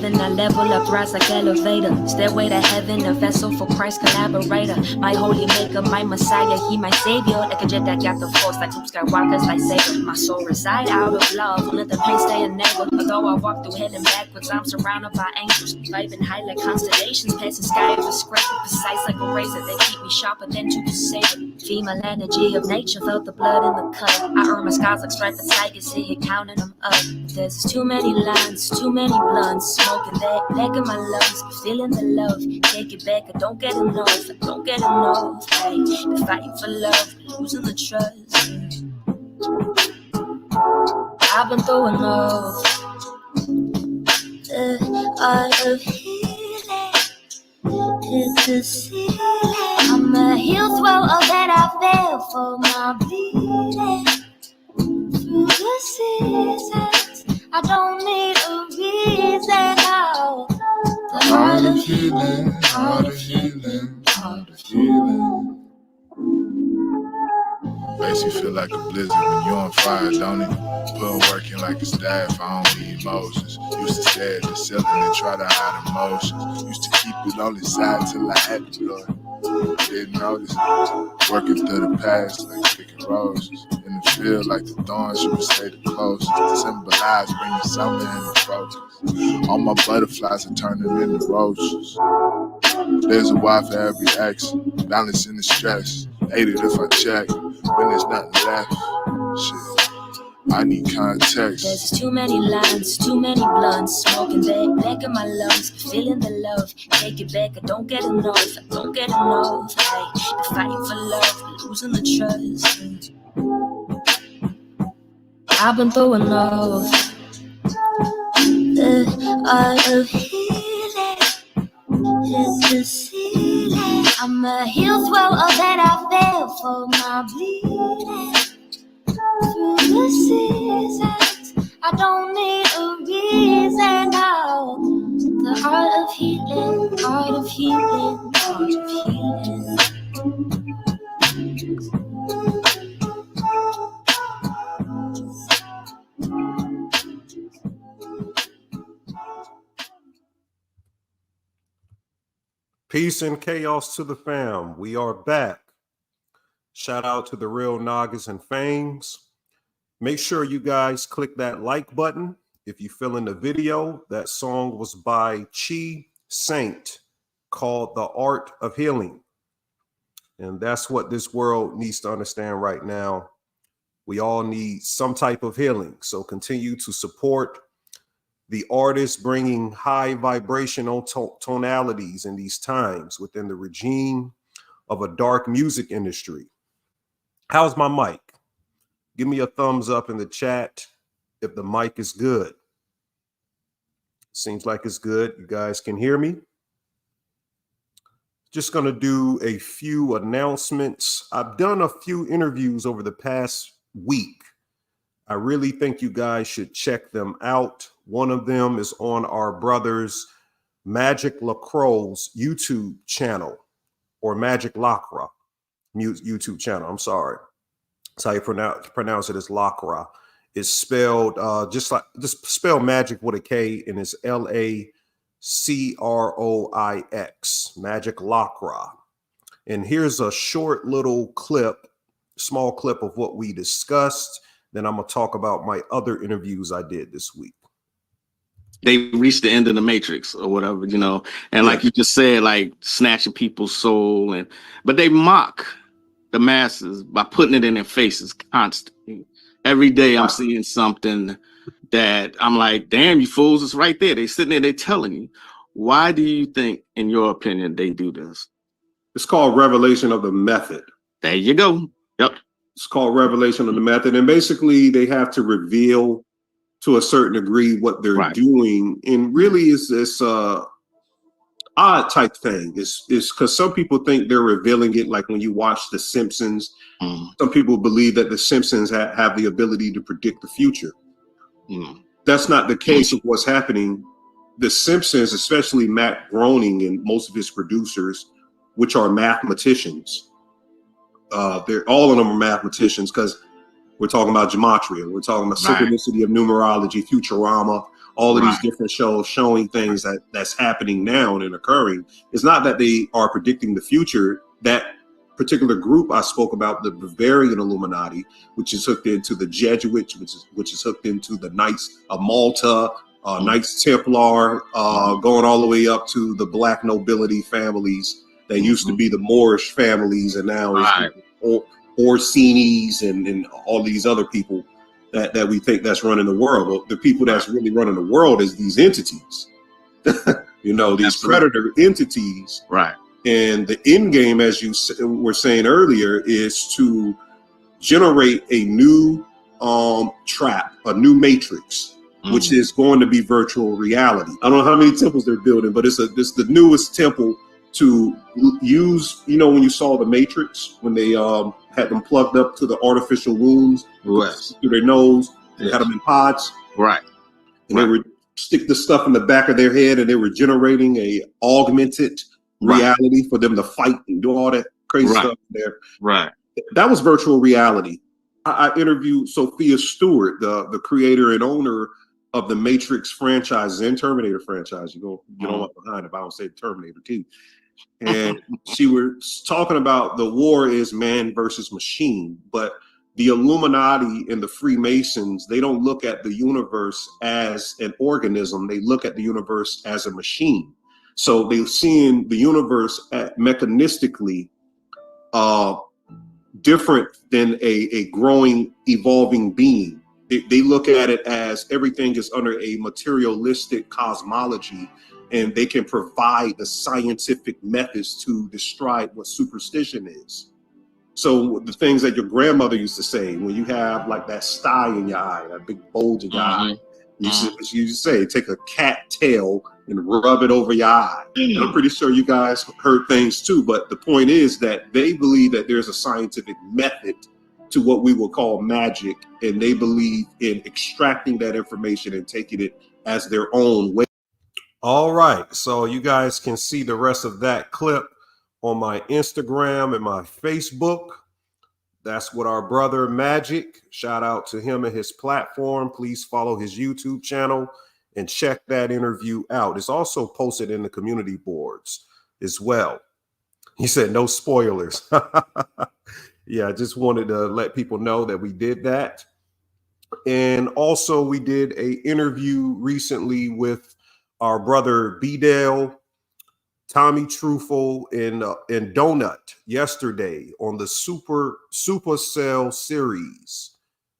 heaven, I level up, rise like elevator. Stairway to heaven, a vessel for Christ collaborator. My holy maker, my messiah, he my savior. Like a jet that got the force, like Luke Skywalker's lightsaber. My soul reside out of love, let the pain stay a neighbor. Although I walk through hell and backwards, I'm surrounded by angels. Vibing high like constellations, passing sky over scraper. Precise like a razor, they keep me sharper than to the saber. Female energy of nature, felt the blood in the cut. I earn my scars like striped tigers, sit here counting them up. There's too many lines, too many blunts. Smoking that back in my lungs, feeling the love. Take it back, I don't get enough, I don't get enough. Hey, been fighting for love, losing the trust. I've been through enough. The art of healing is the ceiling. I'ma heal through all that I feel for my bleeding. Through the seasons, I don't need a reason. No. The art of healing, art of healing, art of healing. Makes you feel like a blizzard when you're on fire, don't it? Putting work in like a staff, I don't need emotions. Used to stare at the ceiling and try to hide emotions. Used to keep it on the side till I had to, Lord. Didn't notice. Working through the past like picking roses. In the field like the thorns, you would stay the closest. To symbolize bringing summer into focus. All my butterflies are turning into roaches. There's a Y for every X, balancing the stress. 8 it if I check, when there's nothing left. Shit, I need context. There's too many lines, too many blunts. Smoking that back in my lungs, feeling the love. Take it back, I don't get enough, I don't get enough. Hey, the fighting for love, losing the trust. I've been through enough. The art of healing is the ceiling. I'ma heal through all that I feel for my bleeding. Through the seasons, I don't need a reason. No. The art of healing, art of healing, art of healing. Peace and chaos to the fam. We are back. Shout out to the real Nagas and Fangs. Make sure you guys click that like button. If you feel in the video, that song was by Chi Saint called The Art of Healing. And that's what this world needs to understand right now. We all need some type of healing. So continue to support the artists bringing high vibrational tonalities in these times within the regime of a dark music industry. How's my mic? Give me a thumbs up in the chat if the mic is good. Seems like it's good. You guys can hear me. Just going to do a few announcements. I've done a few interviews over the past week. I really think you guys should check them out. One of them is on our brother's Magic Lacroix's YouTube channel, or Magic Lacroix YouTube channel. I'm sorry. That's how you pronounce it, is Lacroix. It's spelled just spell magic with a K, and it's Lacroix, Magic Lacroix. And here's a short little clip, small clip of what we discussed. Then I'm going to talk about my other interviews I did this week. They reached the end of the matrix or whatever, you know, and like you just said, like snatching people's soul, but they mock the masses by putting it in their faces constantly. Every day I'm seeing something that I'm like, damn, you fools, it's right there. They sitting there, they telling you. Why do you think, in your opinion, they do this? It's called revelation of the method. There you go. Yep. It's called revelation of the method. And basically they have to reveal to a certain degree what they're doing. And really it's this odd type thing. It's because some people think they're revealing it, like when you watch The Simpsons. Some people believe that The Simpsons have the ability to predict the future. That's not the case of what's happening. The Simpsons, especially Matt Groening and most of his producers, which are mathematicians, they're all of them are mathematicians, because we're talking about gematria, we're talking about synchronicity of numerology, Futurama, all of these different shows showing things that's happening now and occurring. It's not that they are predicting the future. That particular group I spoke about, the Bavarian Illuminati, which is hooked into the Jesuits, which is hooked into the Knights of Malta, Knights Templar, going all the way up to the black nobility families that used to be the Moorish families, and now is the Orsinis and all these other people that we think that's running the world. Well, the people that's really running the world is these entities, you know, these predator entities. Right. And the end game, as you were saying earlier, is to generate a new trap, a new matrix, which is going to be virtual reality. I don't know how many temples they're building, but it's the newest temple to use. You know, when you saw the Matrix, when they had them plugged up to the artificial wounds through their nose, they had them in pods, right? And they would stick the stuff in the back of their head, and they were generating a augmented reality for them to fight and do all that crazy stuff there. Right. That was virtual reality. I interviewed Sophia Stewart, the creator and owner of the Matrix franchise and Terminator franchise. You don't want behind if I don't say Terminator too. And she was talking about the war is man versus machine, but the Illuminati and the Freemasons, they don't look at the universe as an organism. They look at the universe as a machine. So they're seeing the universe mechanistically different than a growing, evolving being. They look at it as everything is under a materialistic cosmology, and they can provide the scientific methods to describe what superstition is. So the things that your grandmother used to say, when you have like that sty in your eye, that big bulge in your eye, she used to say, take a cat tail and rub it over your eye. And I'm pretty sure you guys heard things too, but the point is that they believe that there's a scientific method to what we will call magic, and they believe in extracting that information and taking it as their own way. All right, so you guys can see the rest of that clip on my Instagram and my Facebook. That's what our brother Magic, shout out to him and his platform. Please follow his YouTube channel and check that interview out. It's also posted in the community boards as well. He said no spoilers. Yeah, I just wanted to let people know that we did that. And also we did an interview recently with our brother B-Dale, Tommy Truffle, and Donut yesterday on the Supercell series.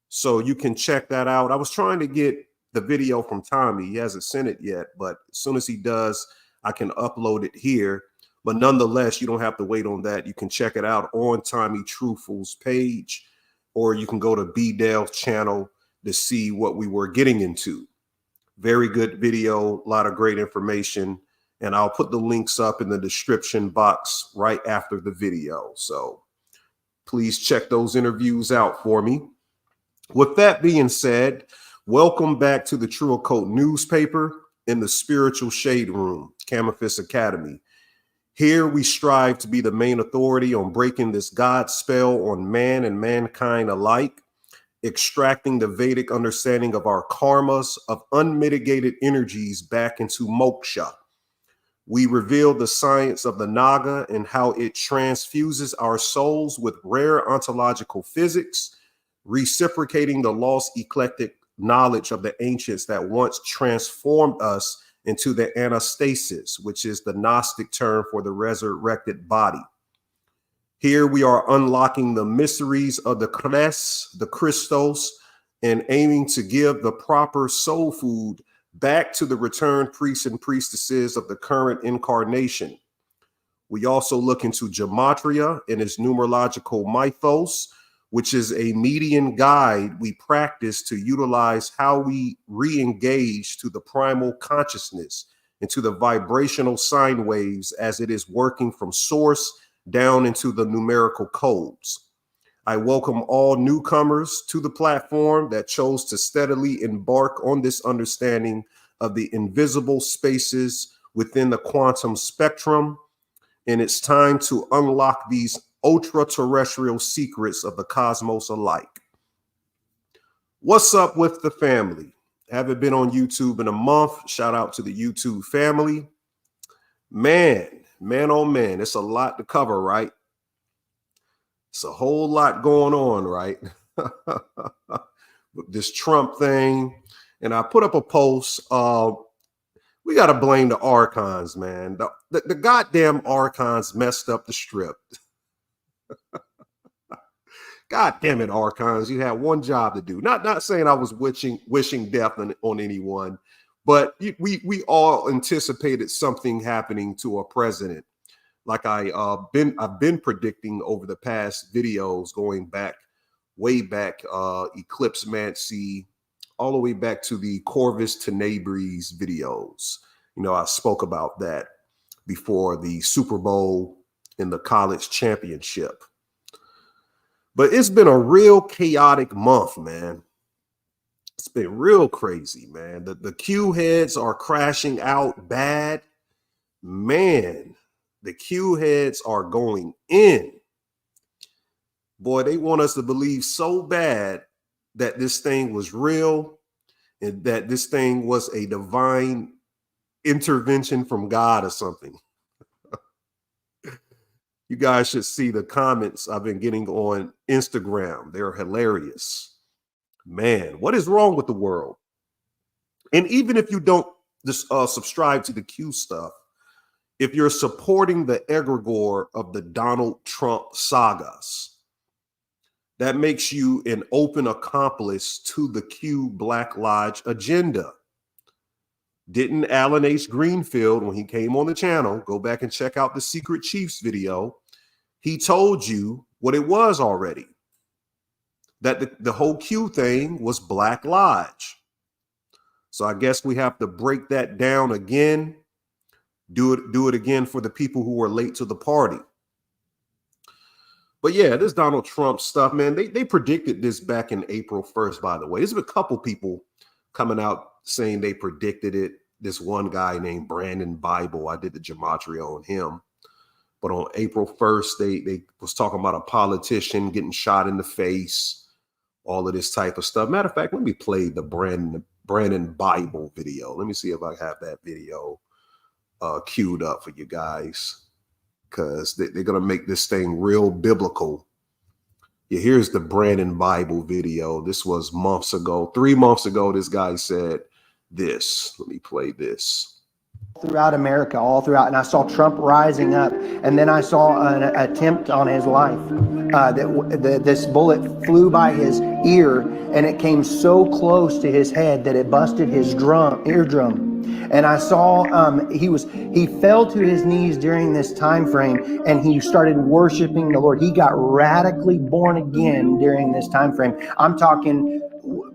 So you can check that out. I was trying to get the video from Tommy. He hasn't sent it yet, but as soon as he does, I can upload it here. But nonetheless, you don't have to wait on that. You can check it out on Tommy Truffle's page, or you can go to B-Dale's channel to see what we were getting into. Very good video, a lot of great information. And I'll put the links up in the description box right after the video. So please check those interviews out for me. With that being said, welcome back to the True Occult newspaper in the Spiritual Shade Room, Camophis Academy. Here we strive to be the main authority on breaking this God spell on man and mankind alike, extracting the Vedic understanding of our karmas of unmitigated energies back into moksha. We reveal the science of the Naga and how it transfuses our souls with rare ontological physics, reciprocating the lost eclectic knowledge of the ancients that once transformed us into the anastasis, which is the Gnostic term for the resurrected body. Here we are unlocking the mysteries of the Kres, the Christos, and aiming to give the proper soul food back to the returned priests and priestesses of the current incarnation. We also look into gematria and its numerological mythos, which is a median guide we practice to utilize how we re-engage to the primal consciousness and to the vibrational sine waves as it is working from source down into the numerical codes. I welcome all newcomers to the platform that chose to steadily embark on this understanding of the invisible spaces within the quantum spectrum. And it's time to unlock these ultra-terrestrial secrets of the cosmos alike. What's up with the family? Haven't been on YouTube in a month. Shout out to the YouTube family. Man, oh man, it's a lot to cover, right? It's a whole lot going on, right? This Trump thing. And I put up a post. We got to blame the archons, man. The goddamn archons messed up the strip. God damn it, archons. You had one job to do. Not saying I was wishing death on anyone, but we all anticipated something happening to a president. Like I've been predicting over the past videos, going back, way back, Eclipse Mancy, all the way back to the Corvus Tenebris videos. You know, I spoke about that before the Super Bowl and the college championship. But it's been a real chaotic month, man. It's been real crazy, man. The Q heads are crashing out bad. Man, the Q heads are going in. Boy, they want us to believe so bad that this thing was real and that this thing was a divine intervention from God or something. You guys should see the comments I've been getting on Instagram. They're hilarious. Man, what is wrong with the world? And even if you don't subscribe to the Q stuff, if you're supporting the egregore of the Donald Trump sagas, that makes you an open accomplice to the Q Black Lodge agenda. Didn't Alan H. Greenfield, when he came on the channel, go back and check out the Secret Chiefs video, he told you what it was already, that the whole Q thing was Black Lodge. So I guess we have to break that down again, do it again for the people who were late to the party. But yeah, this Donald Trump stuff, man, they predicted this back in April 1st, by the way. There's been a couple people coming out saying they predicted it. This one guy named Brandon Bible, I did the gematria on him. But on April 1st, they was talking about a politician getting shot in the face, all of this type of stuff. Matter of fact, let me play the Brandon Bible video. Let me see if I have that video queued up for you guys, because they're going to make this thing real biblical. Yeah, here's the Brandon Bible video. This was months ago. 3 months ago, this guy said this. Let me play this. Throughout America, all throughout, and I saw Trump rising up, and then I saw an attempt on his life. This bullet flew by his ear, and it came so close to his head that it busted his eardrum. And I saw he fell to his knees during this time frame, and he started worshiping the Lord. He got radically born again during this time frame. I'm talking,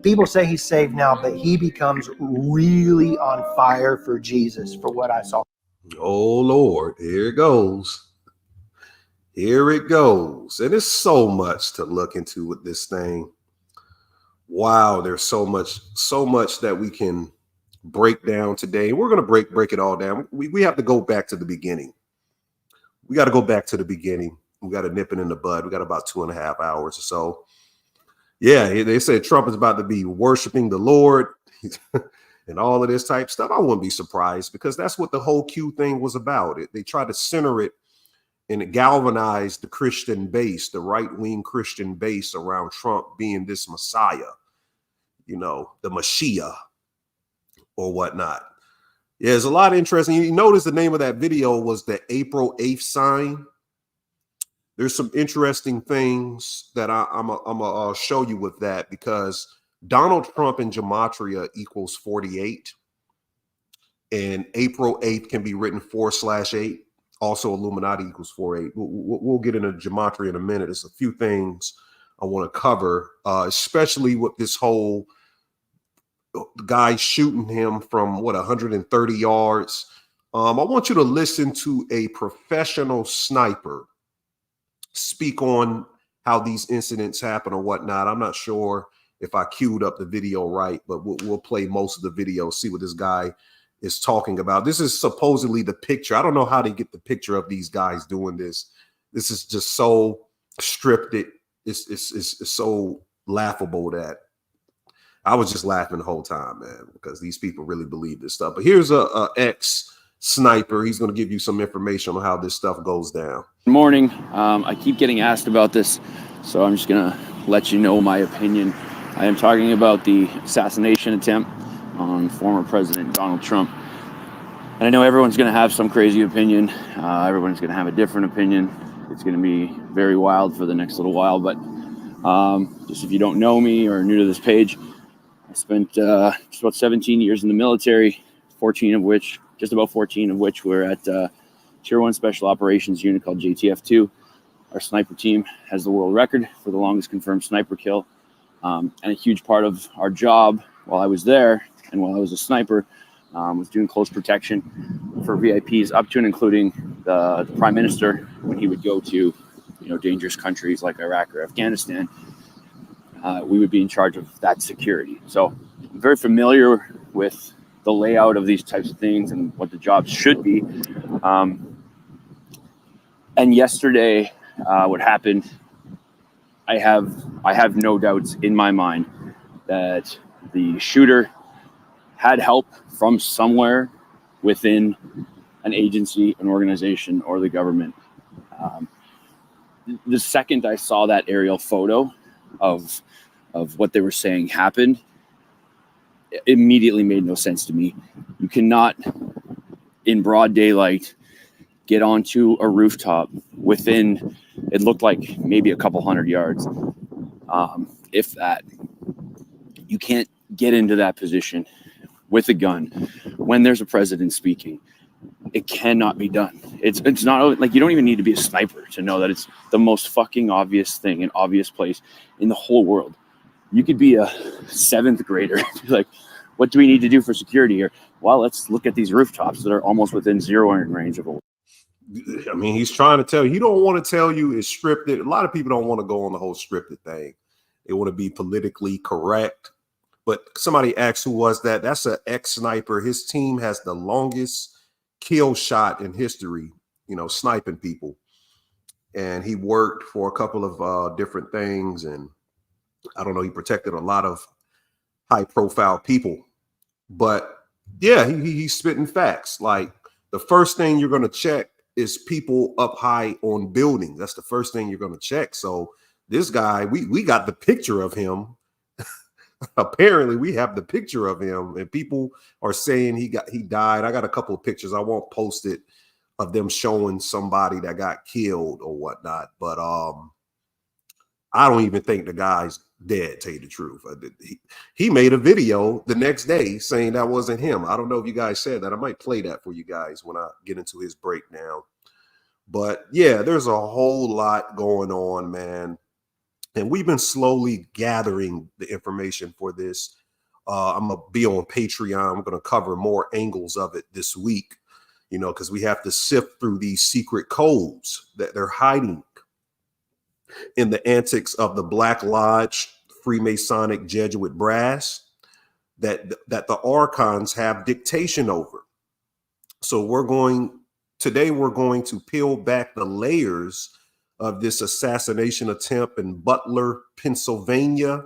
people say he's saved now, but he becomes really on fire for Jesus, for what I saw. Oh Lord, here it goes. Here it goes. And it's so much to look into with this thing. Wow, there's so much that we can break down today. We're going to break it all down. We have to go back to the beginning. We got to go back to the beginning. We got to nip it in the bud. We got about 2.5 hours or so. Yeah, they said Trump is about to be worshiping the Lord and all of this type stuff. I wouldn't be surprised, because that's what the whole Q thing was about. They tried to center it and it galvanized the Christian base, the right-wing Christian base around Trump being this Messiah, you know, the Mashiach or whatnot. Yeah, there's a lot of interesting. You notice the name of that video was the April 8th sign. There's some interesting things that I'm gonna show you with that, because Donald Trump in gematria equals 48, and April 8th can be written 4/8. Also, Illuminati equals 48. We'll get into gematria in a minute. There's a few things I want to cover, especially with this whole guy shooting him from 130 yards. I want you to listen to a professional sniper speak on how these incidents happen or whatnot. I'm not sure if I queued up the video right, but we'll play most of the video, see what this guy is talking about. This is supposedly the picture. I don't know how they get the picture of these guys doing this. This is just so scripted. It's so laughable that I was just laughing the whole time, man, because these people really believe this stuff. But here's a ex-sniper. He's going to give you some information on how this stuff goes down. Good morning. I keep getting asked about this, so I'm just going to let you know my opinion. I am talking about the assassination attempt on former President Donald Trump. And I know everyone's going to have some crazy opinion. Everyone's going to have a different opinion. It's going to be very wild for the next little while. But just if you don't know me or are new to this page, I spent just about 17 years in the military, just about 14 of which were at Tier 1 Special Operations unit called JTF-2. Our sniper team has the world record for the longest confirmed sniper kill. And a huge part of our job while I was there and while I was a sniper was doing close protection for VIPs up to and including the Prime Minister when he would go to dangerous countries like Iraq or Afghanistan. We would be in charge of that security. So I'm very familiar with the layout of these types of things and what the jobs should be. And yesterday, what happened, I have no doubts in my mind that the shooter had help from somewhere within an agency, an organization, or the government. The second I saw that aerial photo of what they were saying happened, it immediately made no sense to me. You cannot, in broad daylight, get onto a rooftop within, it looked like maybe a couple hundred yards, if that. You can't get into that position with a gun when there's a president speaking. It cannot be done. It's not like you don't even need to be a sniper to know that it's the most fucking obvious thing, an obvious place in the whole world. You could be a 7th grader, like, what do we need to do for security here? Well, let's look at these rooftops that are almost within zeroing range of a. I mean, he's trying to tell you. He don't want to tell you it's scripted. A lot of people don't want to go on the whole scripted thing. They want to be politically correct. But somebody asked who was that? That's an ex-sniper. His team has the longest kill shot in history, sniping people. And he worked for a couple of different things. And I don't know, he protected a lot of high-profile people. But yeah, he's spitting facts. Like, the first thing you're going to check is people up high on buildings. That's the first thing you're going to check. So this guy, we got the picture of him. Apparently we have the picture of him, and people are saying he died. I got a couple of pictures. I won't post it, of them showing somebody that got killed or whatnot. But I don't even think the guy's dead, tell you the truth. He made a video the next day saying that wasn't him. I don't know if you guys said that. I might play that for you guys when I get into his breakdown. But yeah, there's a whole lot going on, man. And we've been slowly gathering the information for this. I'm going to be on Patreon. I'm going to cover more angles of it this week, because we have to sift through these secret codes that they're hiding in the antics of the Black Lodge, Freemasonic Jesuit brass that the archons have dictation over. So today we're going to peel back the layers of this assassination attempt in Butler, Pennsylvania,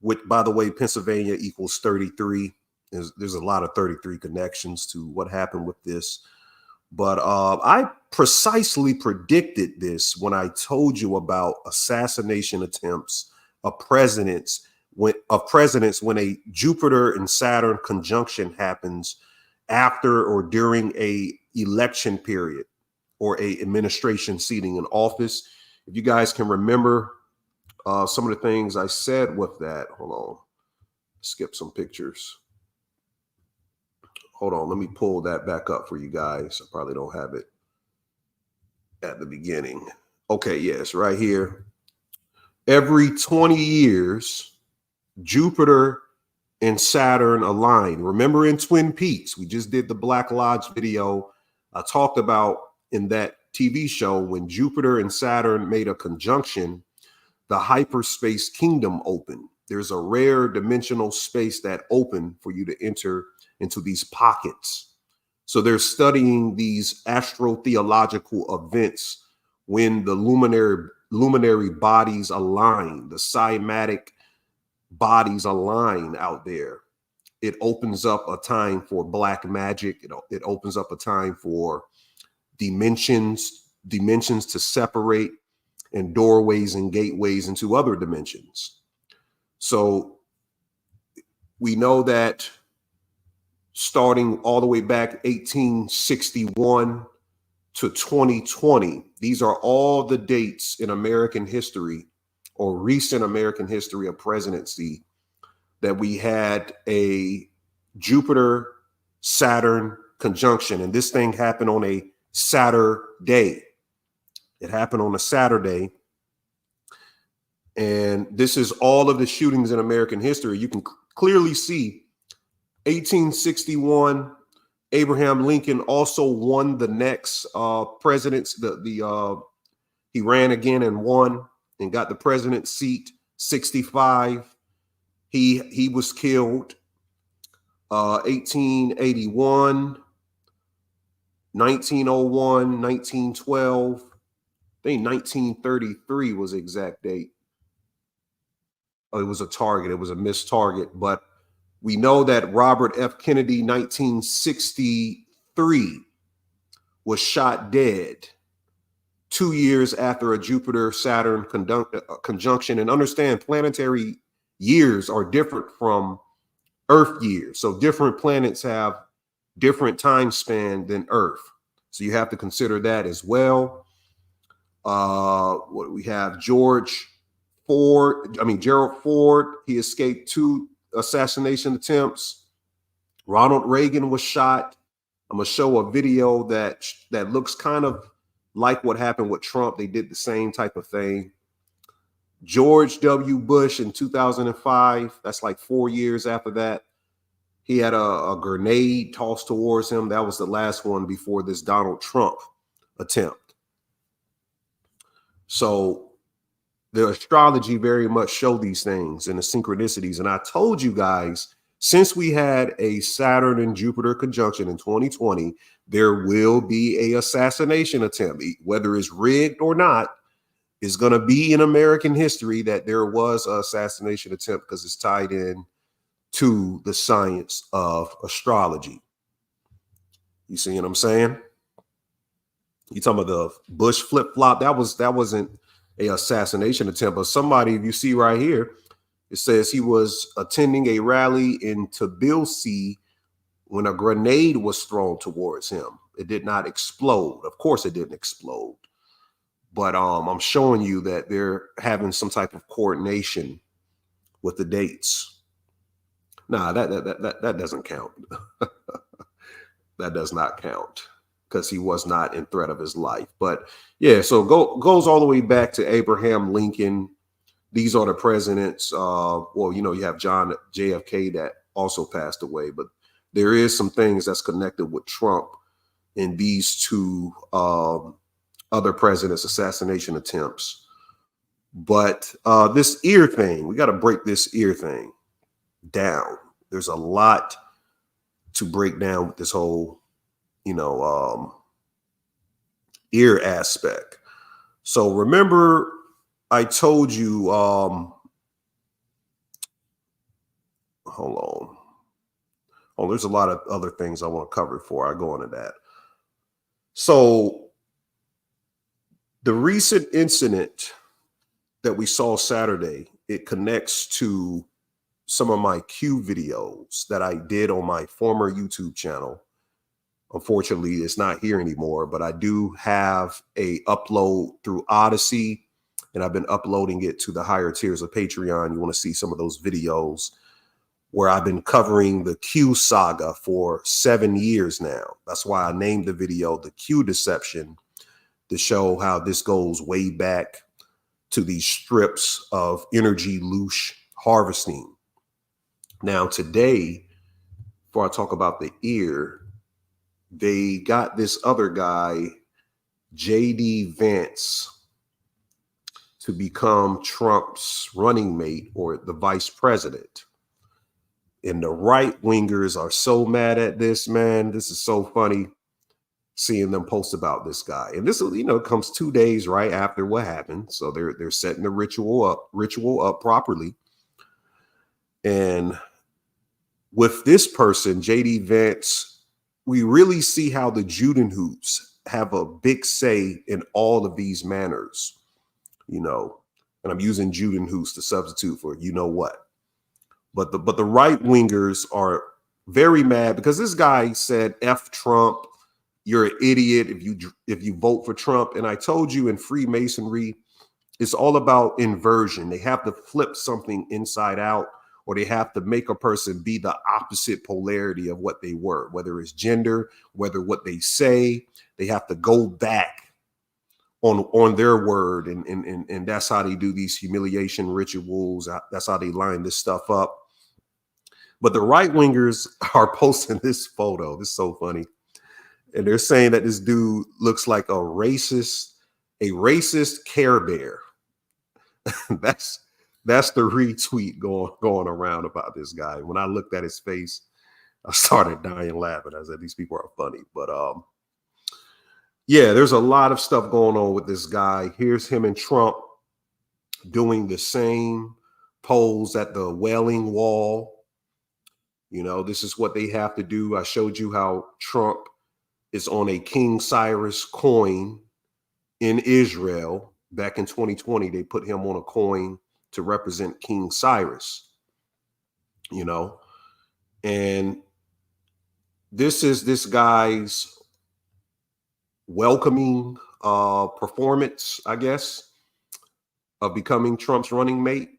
which, by the way, Pennsylvania equals 33. There's a lot of 33 connections to what happened with this. But I precisely predicted this when I told you about assassination attempts of presidents when a Jupiter and Saturn conjunction happens after or during a election period or a administration seating in office. If you guys can remember some of the things I said with that, hold on, skip some pictures. Hold on, let me pull that back up for you guys. I probably don't have it at the beginning. Okay, yes, right here. Every 20 years, Jupiter and Saturn align. Remember in Twin Peaks, we just did the Black Lodge video. I talked about in that TV show when Jupiter and Saturn made a conjunction, the hyperspace kingdom opened. There's a rare dimensional space that opened for you to enter into these pockets. So they're studying these astrotheological events when the luminary bodies align, the cymatic bodies align out there, it opens up a time for black magic. It opens up a time for dimensions to separate, and doorways and gateways into other dimensions. So we know that starting all the way back 1861 to 2020, these are all the dates in American history or recent American history of presidency that we had a Jupiter-Saturn conjunction. And this thing happened on a Saturday. It happened on a Saturday. And this is all of the shootings in American history. You can clearly see 1861, Abraham Lincoln also won the next president's, he ran again and won and got the president's seat. 65, he was killed. 1881, 1901, 1912, I think 1933 was the exact date. Oh, it was a target. It was a missed target. But we know that Robert F. Kennedy, 1963, was shot dead 2 years after a Jupiter-Saturn conjunction. And understand, planetary years are different from Earth years. So different planets have different time span than Earth. So you have to consider that as well. What we have, Gerald Ford, he escaped 2 assassination attempts. Ronald Reagan was shot. I'm gonna show a video that looks kind of like what happened with Trump. They did the same type of thing. George W. Bush in 2005, that's like 4 years after that, he had a grenade tossed towards him. That was the last one before this Donald Trump attempt. So the astrology very much show these things and the synchronicities. And I told you guys, since we had a Saturn and Jupiter conjunction in 2020, there will be a assassination attempt, whether it's rigged or not. Is going to be in American history that there was an assassination attempt because it's tied in to the science of astrology. You see what I'm saying? You talking about the Bush flip-flop? That wasn't a assassination attempt, but somebody, if you see right here, it says he was attending a rally in Tbilisi when a grenade was thrown towards him. It did not explode. Of course it didn't explode. But I'm showing you that they're having some type of coordination with the dates. Nah, that doesn't count. That does not count because he was not in threat of his life. But yeah, so goes all the way back to Abraham Lincoln. These are the presidents. Well, you have John JFK that also passed away, but there is some things that's connected with Trump in these 2 other presidents' assassination attempts. But this ear thing, we got to break this ear thing down. There's a lot to break down with this whole, ear aspect. So remember, I told you, hold on. Oh, there's a lot of other things I want to cover before I go into that. So the recent incident that we saw Saturday, it connects to some of my Q videos that I did on my former YouTube channel. Unfortunately, it's not here anymore, but I do have a upload through Odyssey, and I've been uploading it to the higher tiers of Patreon. You want to see some of those videos where I've been covering the Q saga for 7 years now. That's why I named the video The Q Deception, to show how this goes way back to these strips of energy loosh harvesting. Now today, before I talk about the ear, they got this other guy, J.D. Vance, to become Trump's running mate or the vice president. And the right wingers are so mad at this, man. This is so funny seeing them post about this guy. And this, comes 2 days right after what happened. So they're setting the ritual up properly. And with this person, JD Vance, we really see how the Judenhoops have a big say in all of these manners, you know, and I'm using Judenhoops to substitute for you know what. But the right wingers are very mad because this guy said F Trump, you're an idiot if you vote for Trump. And I told you in Freemasonry, it's all about inversion. They have to flip something inside out, or they have to make a person be the opposite polarity of what they were, whether it's gender, whether what they say, they have to go back on their word. And that's how they do these humiliation rituals. That's how they line this stuff up. But the right wingers are posting this photo. This is so funny. And they're saying that this dude looks like a racist Care Bear. That's the retweet going around about this guy. When I looked at his face, I started dying laughing. I said, these people are funny. But yeah, there's a lot of stuff going on with this guy. Here's him and Trump doing the same pose at the Wailing Wall. You know, this is what they have to do. I showed you how Trump is on a King Cyrus coin in Israel. Back in 2020, they put him on a coin to represent King Cyrus, you know, and this is this guy's welcoming performance, I guess, of becoming Trump's running mate.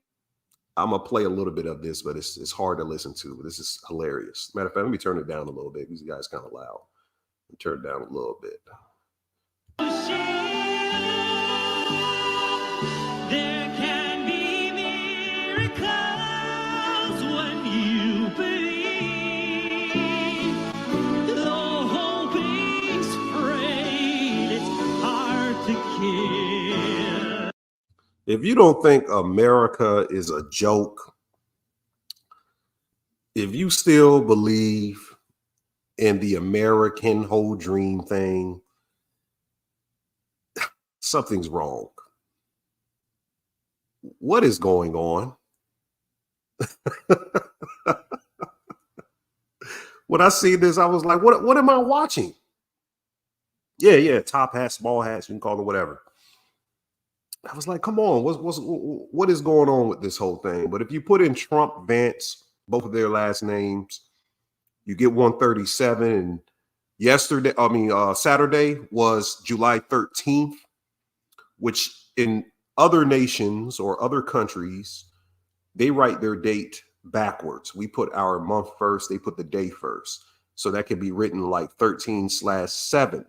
I'm gonna play a little bit of this, but it's hard to listen to. This is hilarious. Matter of fact, let me turn it down a little bit. These guys kind of loud. Turn it down a little bit. There can be miracles when you believe. Though hoping's frayed, it's hard to kill. If you don't think America is a joke, if you still believe in the American whole dream thing, something's wrong. What is going on? When I see this, I was like, what am I watching? Yeah, top hats, small hats, you can call them whatever. I was like, come on, what is going on with this whole thing? But if you put in Trump, Vance, both of their last names, you get 137. And Saturday was July 13th, which in other nations or other countries, they write their date backwards. We put our month first, they put the day first. So that could be written like 13/7.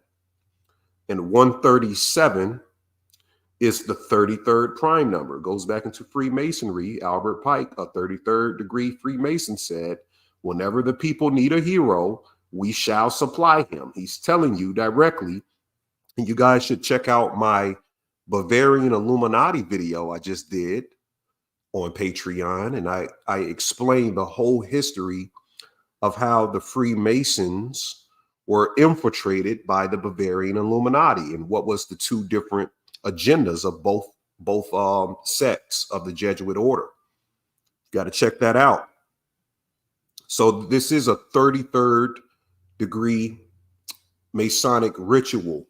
And 137 is the 33rd prime number. It goes back into Freemasonry. Albert Pike, a 33rd degree Freemason, said, whenever the people need a hero, we shall supply him. He's telling you directly. And you guys should check out my Bavarian Illuminati video I just did on Patreon. And I explained the whole history of how the Freemasons were infiltrated by the Bavarian Illuminati and what was the two different agendas of both sects of the Jesuit order. You got to check that out. So this is a 33rd degree Masonic ritual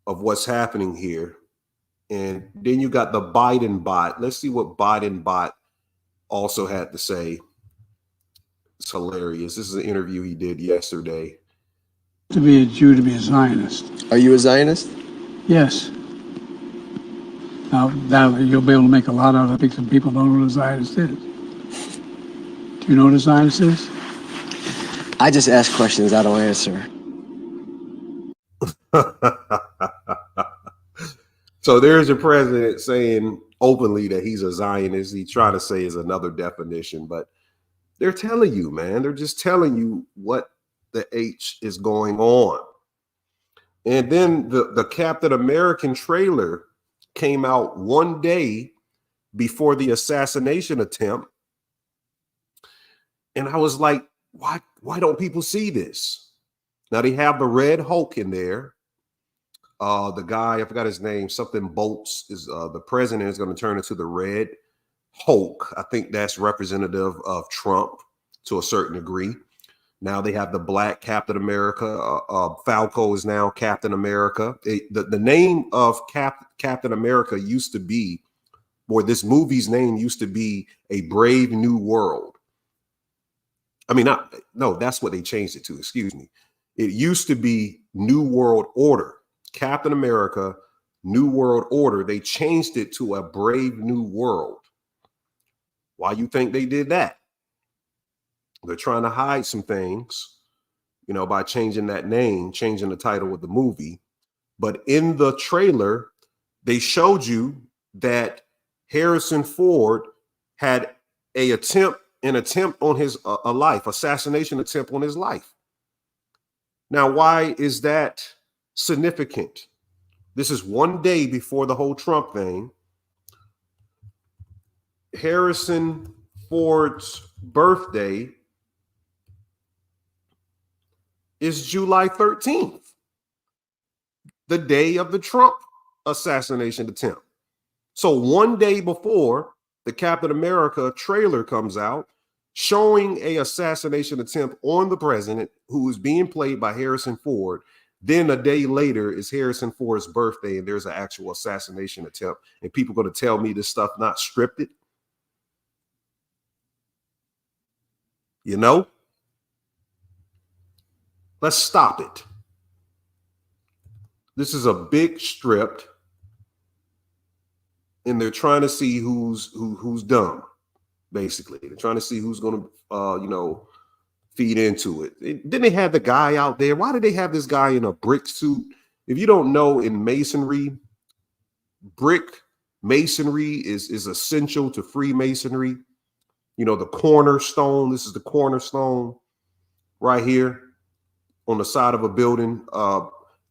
of what's happening here. And then you got the Biden bot. Let's see what Biden bot also had to say. It's hilarious. This is an interview he did yesterday. To be a Jew, to be a Zionist. Are you a Zionist? Yes. Now you'll be able to make a lot out of it. Some people don't know what a Zionist is. Do you know what a Zionist is? I just ask questions, I don't answer. So there's your president saying openly that he's a Zionist. He's trying to say is another definition, but they're telling you, man. They're just telling you what the H is going on. And then the Captain American trailer came out one day before the assassination attempt. And I was like, why don't people see this? Now they have the Red Hulk in there. The guy, I forgot his name, something Bolts, is the president is going to turn into the Red Hulk. I think that's representative of Trump to a certain degree. Now they have the black Captain America. Falco is now Captain America. The name of Captain America used to be, or this movie's name used to be, A Brave New World. I mean, no, that's what they changed it to. Excuse me. It used to be New World Order. Captain America, New World Order. They changed it to A Brave New World. Why you think they did that? They're trying to hide some things, you know, by changing that name, changing the title of the movie. But in the trailer, they showed you that Harrison Ford had an attempt on his life, assassination attempt on his life. Now, why is that significant? This is one day before the whole Trump thing. Harrison Ford's birthday is July 13th, the day of the Trump assassination attempt. So one day before the Captain America trailer comes out, showing a assassination attempt on the president who is being played by Harrison Ford, then a day later is Harrison Ford's birthday and there's an actual assassination attempt, and people are going to tell me this stuff not scripted. You know? Let's stop it. This is a big script, and they're trying to see who's dumb. Basically, they're trying to see who's going to, feed into it. Then they had the guy out there. Why did they have this guy in a brick suit? If you don't know, in masonry, brick masonry is essential to Freemasonry. You know, the cornerstone. This is the cornerstone right here on the side of a building.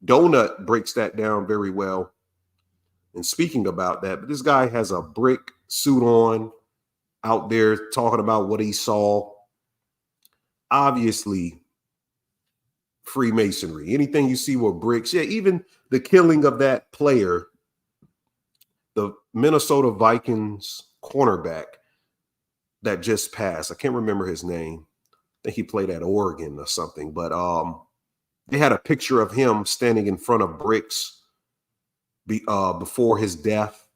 Donut breaks that down very well. And speaking about that, but this guy has a brick suit on out there talking about what he saw. Obviously, Freemasonry. Anything you see with bricks. Yeah, even the killing of that player, the Minnesota Vikings cornerback that just passed. I can't remember his name. I think he played at Oregon or something. But they had a picture of him standing in front of bricks before his death.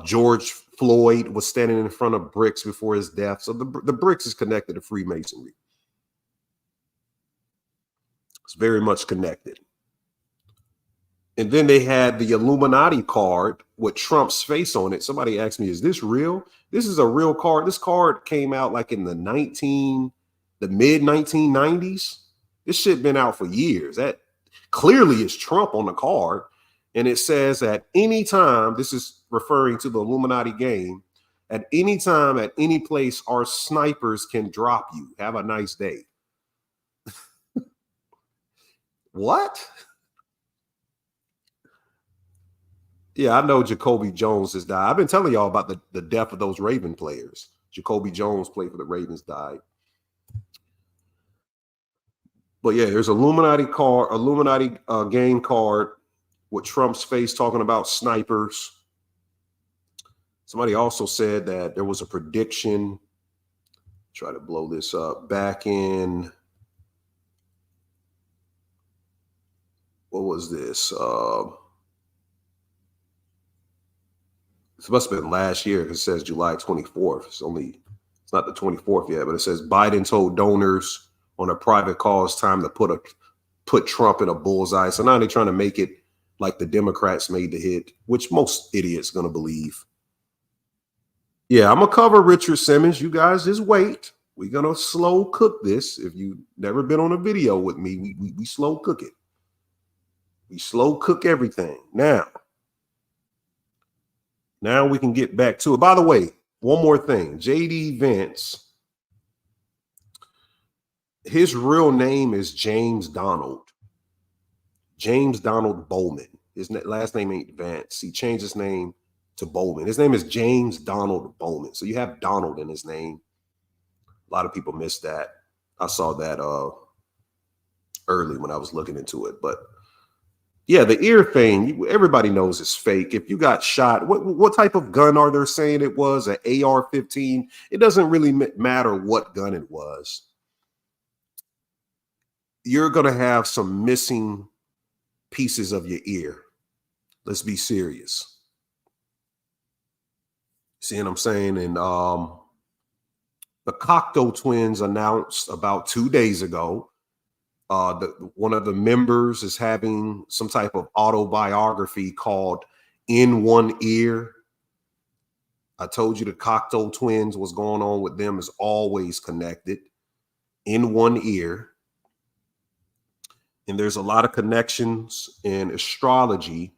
George Floyd was standing in front of bricks before his death. So the bricks is connected to Freemasonry. It's very much connected. And then they had the Illuminati card with Trump's face on it. Somebody asked me, is this real? This is a real card. This card came out like in the mid 1990s. This shit been out for years. That clearly is Trump on the card. And it says at any time, this is referring to the Illuminati game, at any time, at any place, our snipers can drop you. Have a nice day. What? Yeah, I know Jacoby Jones has died. I've been telling y'all about the death of those Raven players. Jacoby Jones played for the Ravens, died. But yeah, there's Illuminati game card with Trump's face talking about snipers. Somebody also said that there was a prediction. Try to blow this up. Back in, what was this? This must have been last year because it says July 24th. It's not the 24th yet, but it says Biden told donors on a private call it's time to put Trump in a bullseye. So now they're trying to make it like the Democrats made the hit, which most idiots going to believe. Yeah, I'm going to cover Richard Simmons. You guys just wait. We're going to slow cook this. If you've never been on a video with me, we slow cook it. We slow cook everything. Now we can get back to it. By the way, one more thing. JD Vance, his real name is James Donald. James Donald Bowman. His last name ain't Vance. He changed his name to Bowman. His name is James Donald Bowman. So you have Donald in his name. A lot of people missed that. I saw that early when I was looking into it. But Yeah, the ear thing, everybody knows it's fake. If you got shot, what type of gun are they saying it was? An AR-15? It doesn't really matter what gun it was. You're going to have some missing pieces of your ear. Let's be serious. See what I'm saying? And the Cocteau twins announced about 2 days ago, one of the members is having some type of autobiography called In One Ear. I told you the Cocteau twins, what's going on with them is always connected. In one ear. And there's a lot of connections in astrology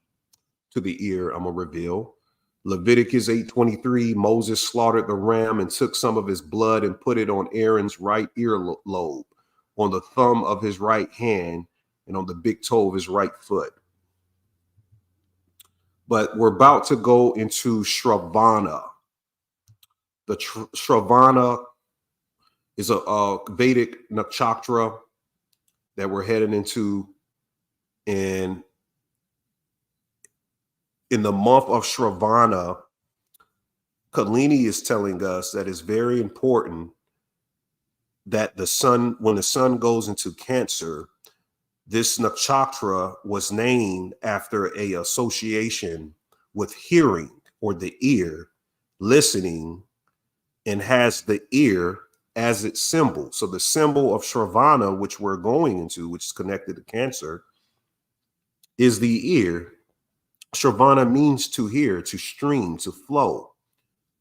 to the ear, I'm going to reveal. Leviticus 8:23, Moses slaughtered the ram and took some of his blood and put it on Aaron's right earlobe, on the thumb of his right hand, and on the big toe of his right foot. But we're about to go into Shravana. The Shravana is a Vedic nakshatra that we're heading into. And in the month of Shravana, Kalini is telling us that it's very important that the sun, when the sun goes into Cancer, this nakshatra was named after a association with hearing, or the ear, listening, and has the ear as its symbol. So the symbol of Shravana, which we're going into, which is connected to Cancer, is the ear. Shravana means to hear, to stream, to flow.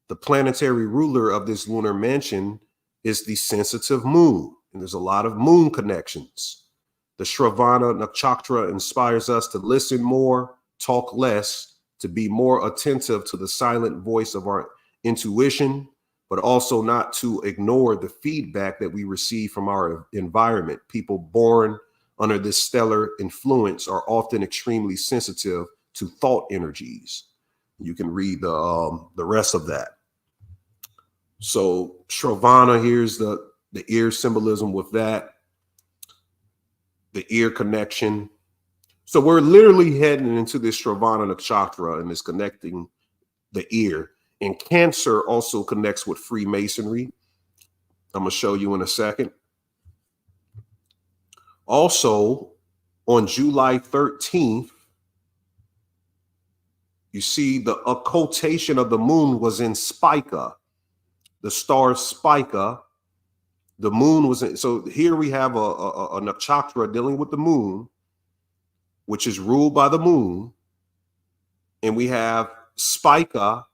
The planetary ruler of this lunar mansion is the sensitive moon, and there's a lot of moon connections. The Shravana nakshatra inspires us to listen more, talk less, to be more attentive to the silent voice of our intuition, but also not to ignore the feedback that we receive from our environment. People born under this stellar influence are often extremely sensitive to thought energies. You can read the rest of that. So Shravana, here's the ear symbolism with that, the ear connection. So we're literally heading into this Shravana nakshatra and it's connecting the ear. And Cancer also connects with Freemasonry. I'm going to show you in a second. Also, on July 13th, you see the occultation of the moon was in Spica, the star Spica. The moon was in. So here we have a nakshatra dealing with the moon, which is ruled by the moon. And we have Spica,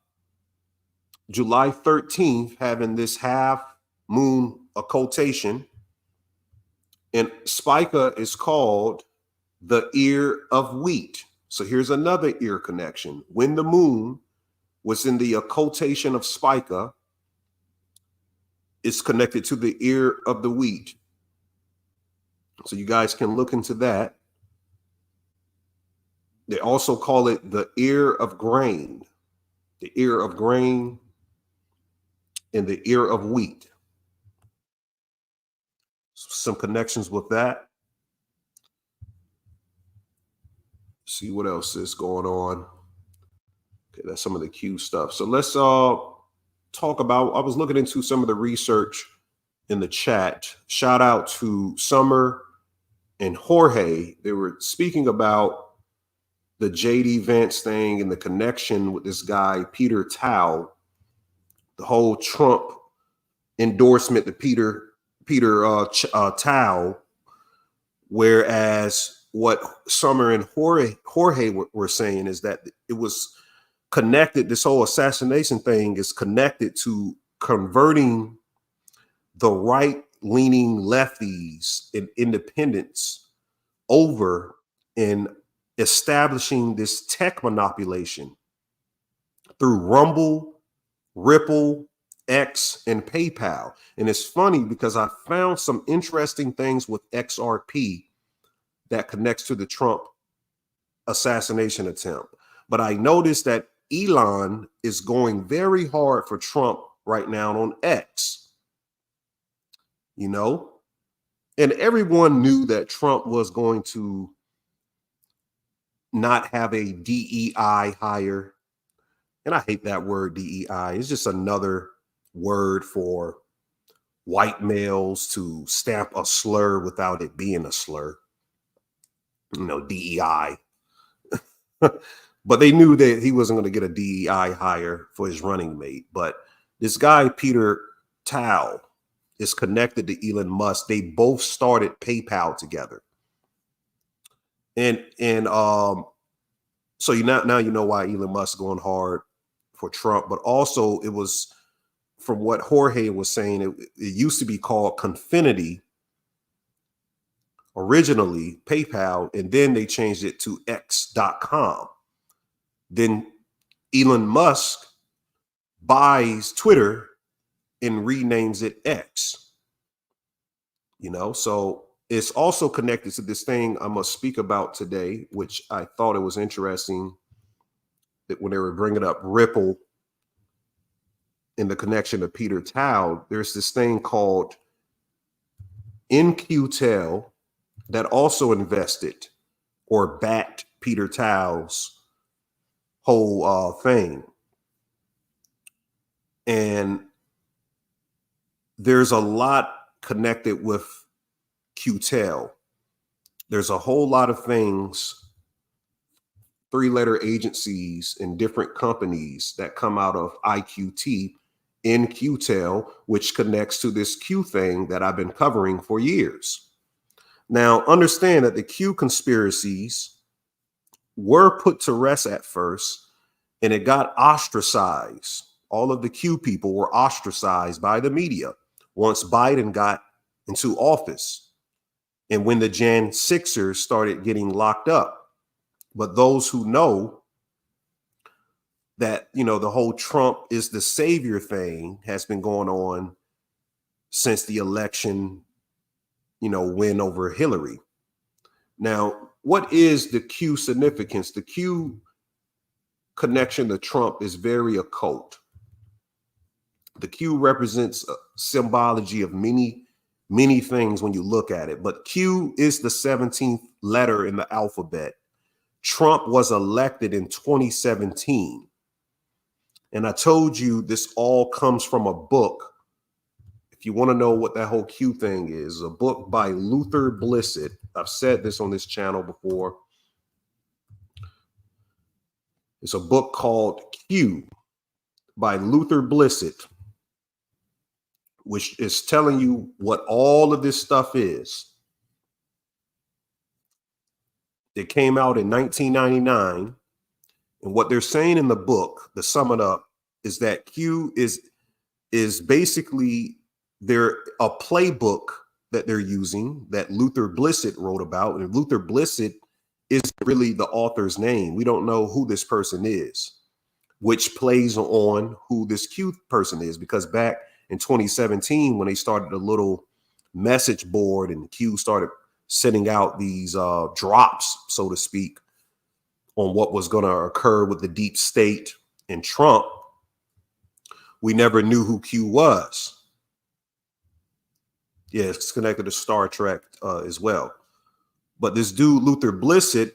July 13th, having this half moon occultation. And Spica is called the ear of wheat. So here's another ear connection. When the moon was in the occultation of Spica, it's connected to the ear of the wheat. So you guys can look into that. They also call it the ear of grain, the ear of grain, and the ear of wheat. Some connections with that. See what else is going on. Okay, that's some of the Q stuff. So let's talk about, I was looking into some of the research in the chat. Shout out to Summer and Jorge. They were speaking about the JD Vance thing and the connection with this guy, Peter Tao, the whole Trump endorsement to Peter Tao, whereas what Summer and Jorge were saying is that it was connected, this whole assassination thing is connected to converting the right-leaning lefties and independents over in establishing this tech manipulation through Rumble, Ripple, X, and PayPal. And it's funny because I found some interesting things with XRP that connects to the Trump assassination attempt. But I noticed that Elon is going very hard for Trump right now on X, you know, and everyone knew that Trump was going to not have a DEI hire. And I hate that word DEI. It's just another word for white males to stamp a slur without it being a slur. You know, DEI. But they knew that he wasn't going to get a DEI hire for his running mate. But this guy, Peter Tao, is connected to Elon Musk. They both started PayPal together. And so now you know why Elon Musk is going hard for Trump. But also it was, from what Jorge was saying, it used to be called Confinity originally, PayPal, and then they changed it to X.com. Then Elon Musk buys Twitter and renames it X. You know, so it's also connected to this thing I'm going to speak about today, which I thought it was interesting that when they were bringing up Ripple in the connection to Peter Tao, there's this thing called NQTel that also invested or backed Peter Tao's whole thing. And there's a lot connected with QTel. There's a whole lot of things, 3-letter agencies and different companies that come out of IQT in QTel, which connects to this Q thing that I've been covering for years. Now, understand that the Q conspiracies were put to rest at first, and it got ostracized. All of the Q people were ostracized by the media once Biden got into office, and when the Jan 6ers started getting locked up. But those who know that, you know, the whole Trump is the savior thing has been going on since the election, you know, win over Hillary. Now, what is the Q significance? The Q connection to Trump is very occult. The Q represents a symbology of many things when you look at it, but Q is the 17th letter in the alphabet. Trump was elected in 2017. And I told you this all comes from a book. If you want to know what that whole Q thing is, a book by Luther Blissett. I've said this on this channel before. It's a book called Q by Luther Blissett, which is telling you what all of this stuff is. It came out in 1999. And what they're saying in the book, to sum it up, is that Q is basically a playbook that they're using that Luther Blissett wrote about. And Luther Blissett is really the author's name. We don't know who this person is, which plays on who this Q person is, because back in 2017, when they started a little message board and Q started sending out these drops, so to speak, on what was going to occur with the deep state and Trump, we never knew who Q was. Yeah, it's connected to Star Trek as well. But this dude, Luther Blissett,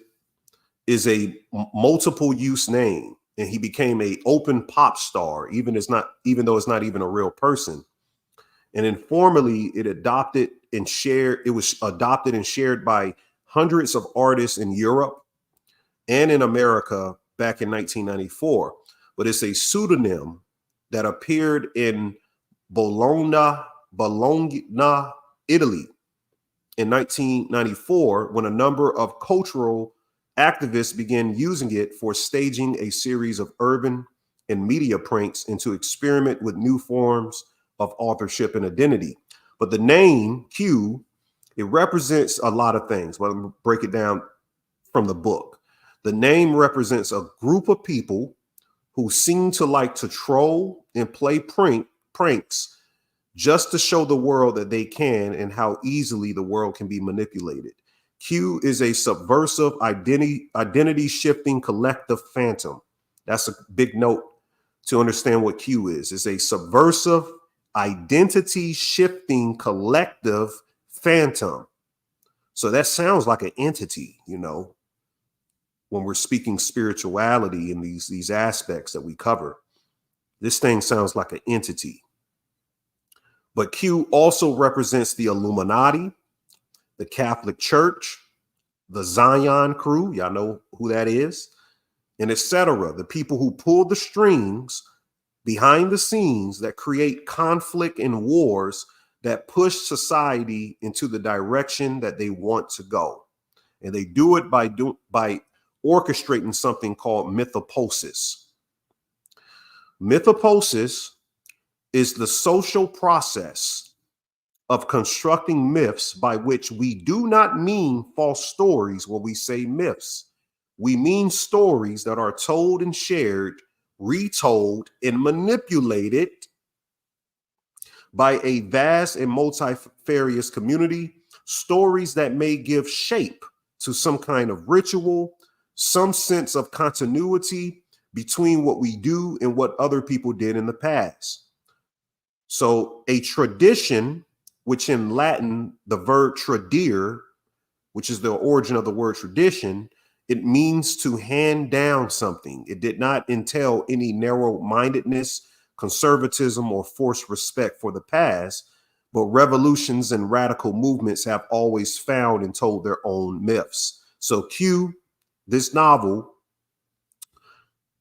is a multiple use name, and he became a open pop star, even though it's not even a real person. And informally, it was adopted and shared by hundreds of artists in Europe and in America back in 1994. But it's a pseudonym that appeared in Bologna, Italy in 1994, when a number of cultural activists began using it for staging a series of urban and media pranks and to experiment with new forms of authorship and identity. But the name Q, it represents a lot of things. Well, I'm going to break it down from the book. The name represents a group of people who seem to like to troll and play pranks just to show the world that they can and how easily the world can be manipulated. Q is a subversive identity shifting collective phantom. That's a big note to understand what Q is. It's a subversive identity shifting collective phantom. So that sounds like an entity, you know. when we're speaking spirituality in these aspects that we cover. This thing sounds like an entity. But Q also represents the Illuminati, the Catholic Church, the Zion crew, y'all know who that is, and etc. The people who pull the strings behind the scenes that create conflict and wars that push society into the direction that they want to go. And they do it by orchestrating something called metaphysics. Metaphysics is the social process of constructing myths, by which we do not mean false stories when we say myths. We mean stories that are told and shared, retold, and manipulated by a vast and multifarious community, stories that may give shape to some kind of ritual, some sense of continuity between what we do and what other people did in the past. So a tradition, which in Latin, the verb tradire, which is the origin of the word tradition, it means to hand down something. It did not entail any narrow-mindedness, conservatism, or forced respect for the past, but revolutions and radical movements have always found and told their own myths. So Q, this novel,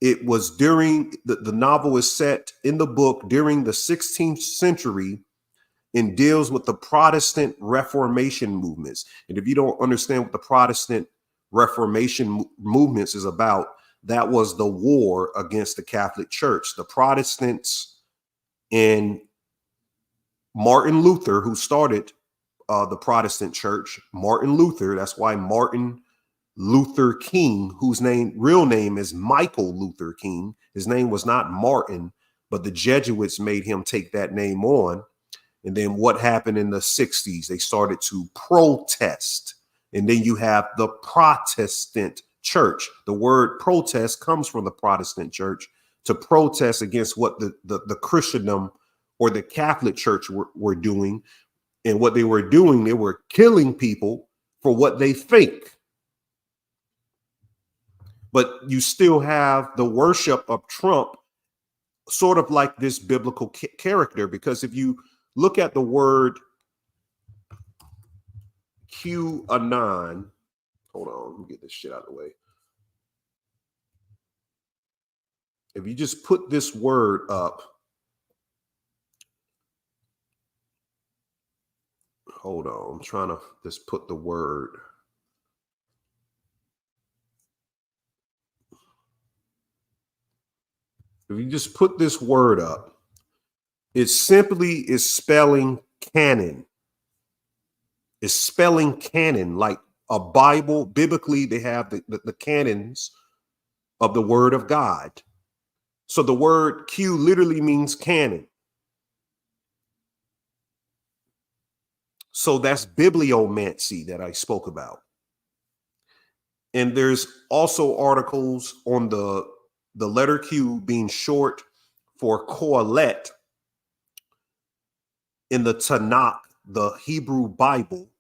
it was during, the novel is set in the book during the 16th century and deals with the Protestant Reformation movements. And if you don't understand what the Protestant Reformation movements is about, that was the war against the Catholic Church. The Protestants and Martin Luther, who started the Protestant Church, Martin Luther, that's why Martin Luther King, whose real name is Michael Luther King. His name was not Martin, but the Jesuits made him take that name on. And then what happened in the 60s? They started to protest. And then you have the Protestant church. The word protest comes from the Protestant church, to protest against what the Christendom or the Catholic Church were doing. And what they were doing, they were killing people for what they think. But you still have the worship of Trump, sort of like this biblical character, because if you look at the word QAnon, hold on, let me get this shit out of the way. If you just put this word up, hold on, I'm trying to just put the word. If you just put this word up, it simply is spelling canon. It's spelling canon, like a Bible. Biblically, they have the canons of the word of God. So the word Q literally means canon. So that's bibliomancy that I spoke about. And there's also articles on the letter Q being short for Kohelet in the Tanakh, the Hebrew Bible,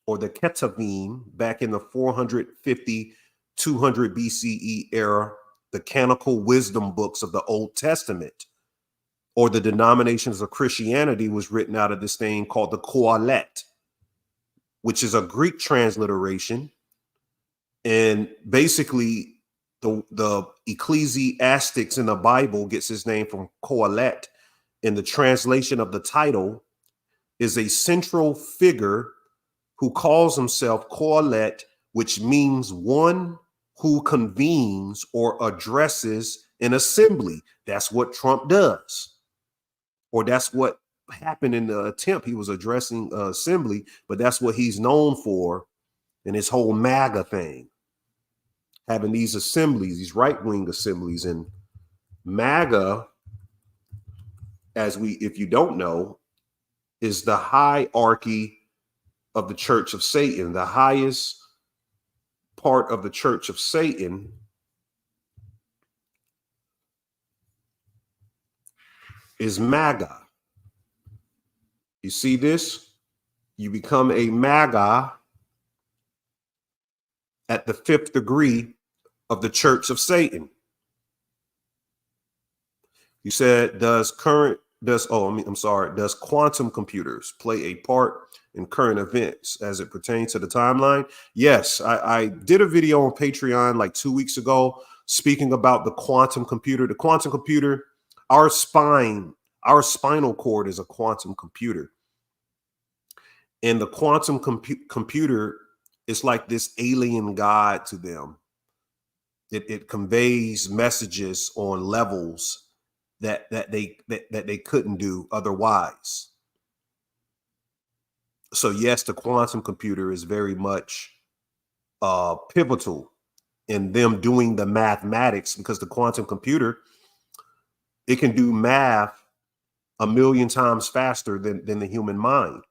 or the Ketuvim, back in the 450, 200 BCE era, the canonical wisdom books of the Old Testament, or the denominations of Christianity, was written out of this thing called the Kohelet, which is a Greek transliteration. And basically, the ecclesiastics in the Bible gets his name from Kohelet. And the translation of the title is a central figure who calls himself Kohelet, which means one who convenes or addresses an assembly. That's what Trump does. Or that's what happened in the attempt. He was addressing an assembly, but that's what he's known for in his whole MAGA thing. Having these assemblies, these right-wing assemblies. And MAGA, if you don't know, is the hierarchy of the Church of Satan. The highest part of the Church of Satan is MAGA. You see this? You become a MAGA at the 5th degree of the Church of Satan. You said, does quantum computers play a part in current events as it pertains to the timeline? Yes, I did a video on Patreon like 2 weeks ago speaking about the quantum computer. The quantum computer, our spinal cord is a quantum computer. And the quantum computer is like this alien god to them. It conveys messages on levels that they couldn't do otherwise. So yes, the quantum computer is very much pivotal in them doing the mathematics, because the quantum computer, it can do math 1,000,000 times faster than the human mind.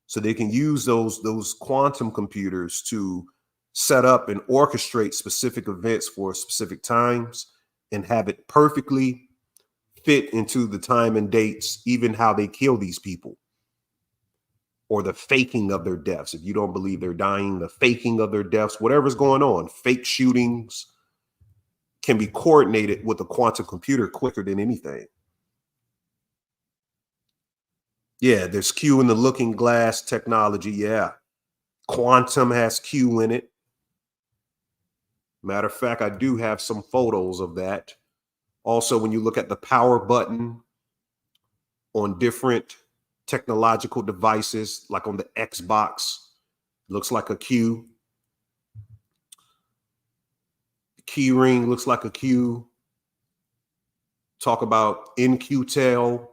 So they can use those quantum computers to set up and orchestrate specific events for specific times and have it perfectly fit into the time and dates, even how they kill these people or the faking of their deaths. If you don't believe they're dying, the faking of their deaths, whatever's going on, fake shootings can be coordinated with a quantum computer quicker than anything. Yeah, there's Q in the looking glass technology. Yeah, quantum has Q in it. Matter of fact, I do have some photos of that. Also, when you look at the power button on different technological devices, like on the Xbox, looks like a Q. The key ring looks like a Q. Talk about NQTEL.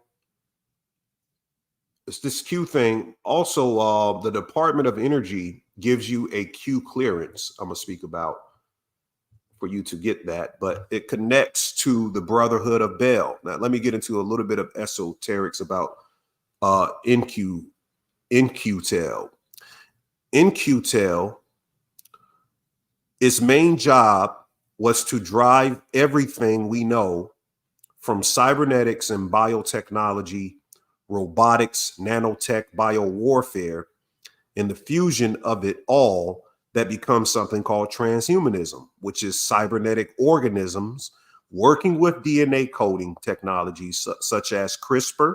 It's this Q thing. Also, the Department of Energy gives you a Q clearance I'm going to speak about for you to get that, but it connects to the Brotherhood of Bel. Now, let me get into a little bit of esoterics about NQTEL. NQTEL, its main job was to drive everything we know from cybernetics and biotechnology, robotics, nanotech, biowarfare, and the fusion of it all that becomes something called transhumanism, which is cybernetic organisms working with DNA coding technologies such as CRISPR,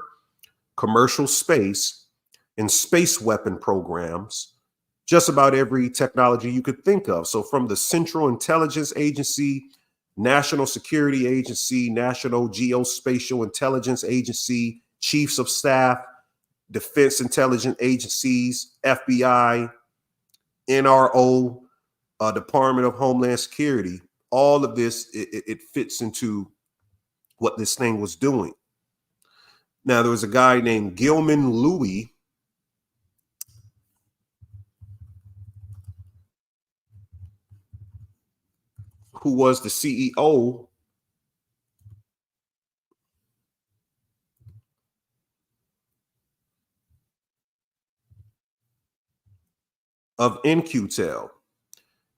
commercial space, and space weapon programs, just about every technology you could think of. So from the Central Intelligence Agency, National Security Agency, National Geospatial Intelligence Agency, Chiefs of Staff, Defense Intelligence Agencies, FBI, NRO, Department of Homeland Security, all of this, it fits into what this thing was doing. Now, there was a guy named Gilman Louis, who was the CEO of NQTEL.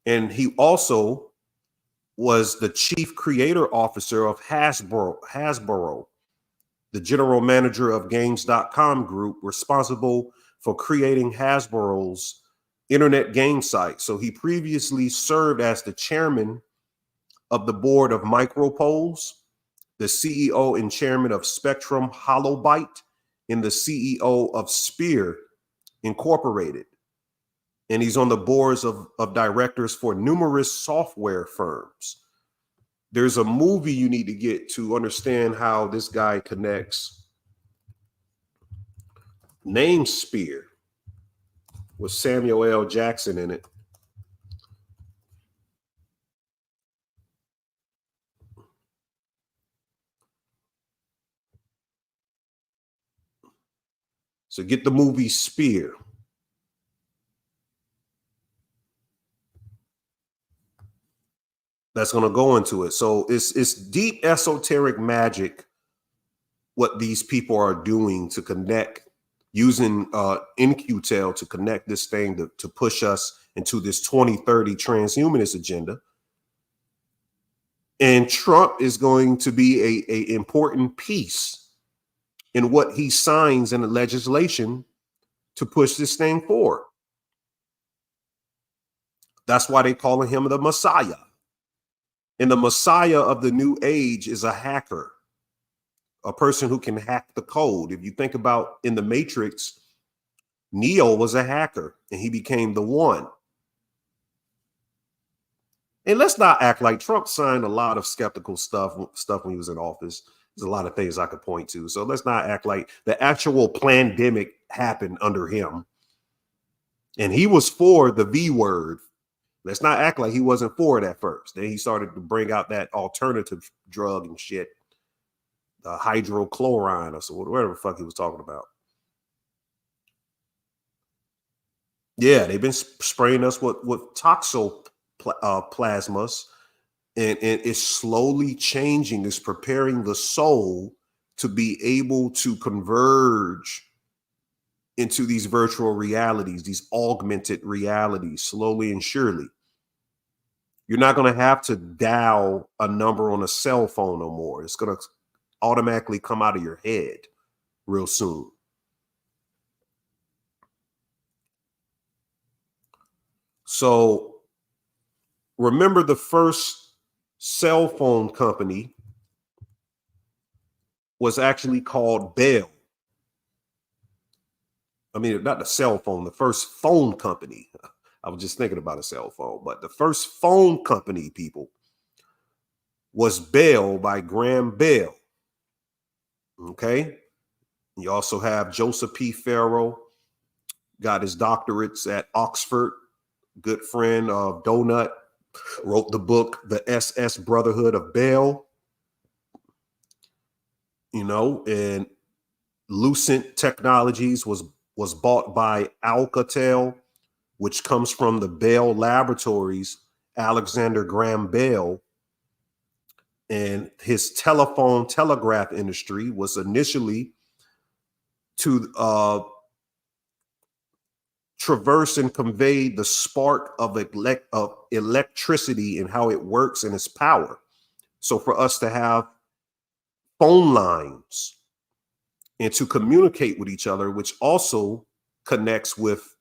And he also was the chief creator officer of Hasbro, the general manager of Games.com Group, responsible for creating Hasbro's internet game site. So he previously served as the chairman of the board of Micropose, the CEO and chairman of Spectrum Holobyte, and the CEO of Spear Incorporated. And he's on the boards of directors for numerous software firms. There's a movie you need to get to understand how this guy connects. Named Spear, with Samuel L. Jackson in it. So get the movie Spear. That's going to go into it. So it's deep esoteric magic what these people are doing to connect, using NQTEL to connect this thing to push us into this 2030 transhumanist agenda. And Trump is going to be a important piece in what he signs in the legislation to push this thing forward. That's why they calling him the Messiah. And the Messiah of the new age is a hacker, a person who can hack the code. If you think about in the Matrix, Neo was a hacker and he became the one. And let's not act like Trump signed a lot of skeptical stuff when he was in office. There's a lot of things I could point to. So let's not act like the actual pandemic happened under him. And he was for the V word. Let's not act like he wasn't for it at first. Then he started to bring out that alternative drug and shit, the hydrochlorine or so whatever the fuck he was talking about. Yeah, they've been spraying us with toxoplasmas, and it's slowly changing. It's preparing the soul to be able to converge into these virtual realities, these augmented realities, slowly and surely. You're not going to have to dial a number on a cell phone no more. It's going to automatically come out of your head real soon. So remember, the first cell phone company was actually called Bell. I mean, not the cell phone, the first phone company. I was just thinking about a cell phone, but the first phone company, people, was Bell by Graham Bell. Okay. You also have Joseph P. Farrell, got his doctorates at Oxford, good friend of Donut, wrote the book, The SS Brotherhood of Bell. You know, and Lucent Technologies was bought by Alcatel, which comes from the Bell Laboratories, Alexander Graham Bell. And his telegraph industry was initially to traverse and convey the spark of electricity and how it works and its power. So for us to have phone lines and to communicate with each other, which also connects with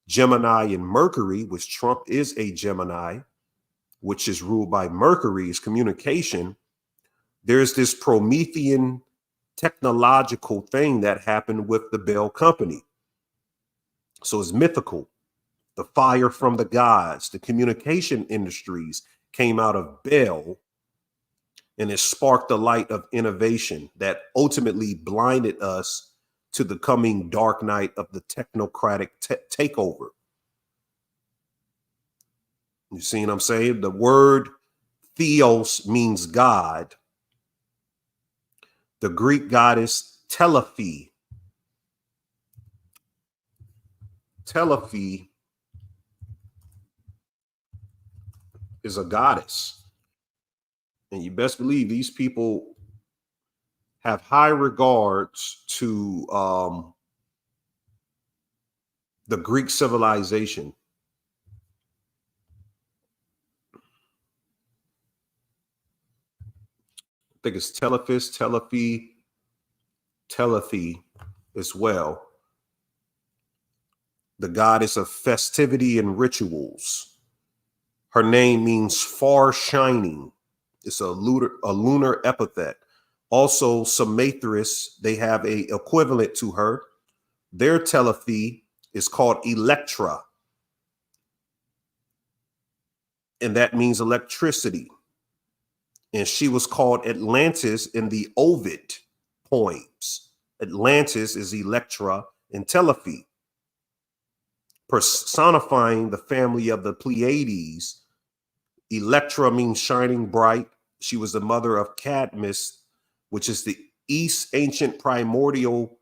Gemini and Mercury, which Trump is a Gemini, which is ruled by Mercury's communication. There's this Promethean technological thing that happened with the Bell Company. So it's mythical. The fire from the gods, the communication industries came out of Bell, and it sparked the light of innovation that ultimately blinded us to the coming dark night of the technocratic takeover. You see what I'm saying? The word theos means God. The Greek goddess Telephi. Telephi is a goddess. And you best believe these people have high regards to the Greek civilization. I think it's Telephis, Telephi as well. The goddess of festivity and rituals. Her name means far shining. It's a lunar epithet. Also, Sumathris, they have a equivalent to her. Their Telephi is called Electra. And that means electricity. And she was called Atlantis in the Ovid poems. Atlantis is Electra and Telephi, personifying the family of the Pleiades. Electra means shining bright. She was the mother of Cadmus, which is the East ancient primordial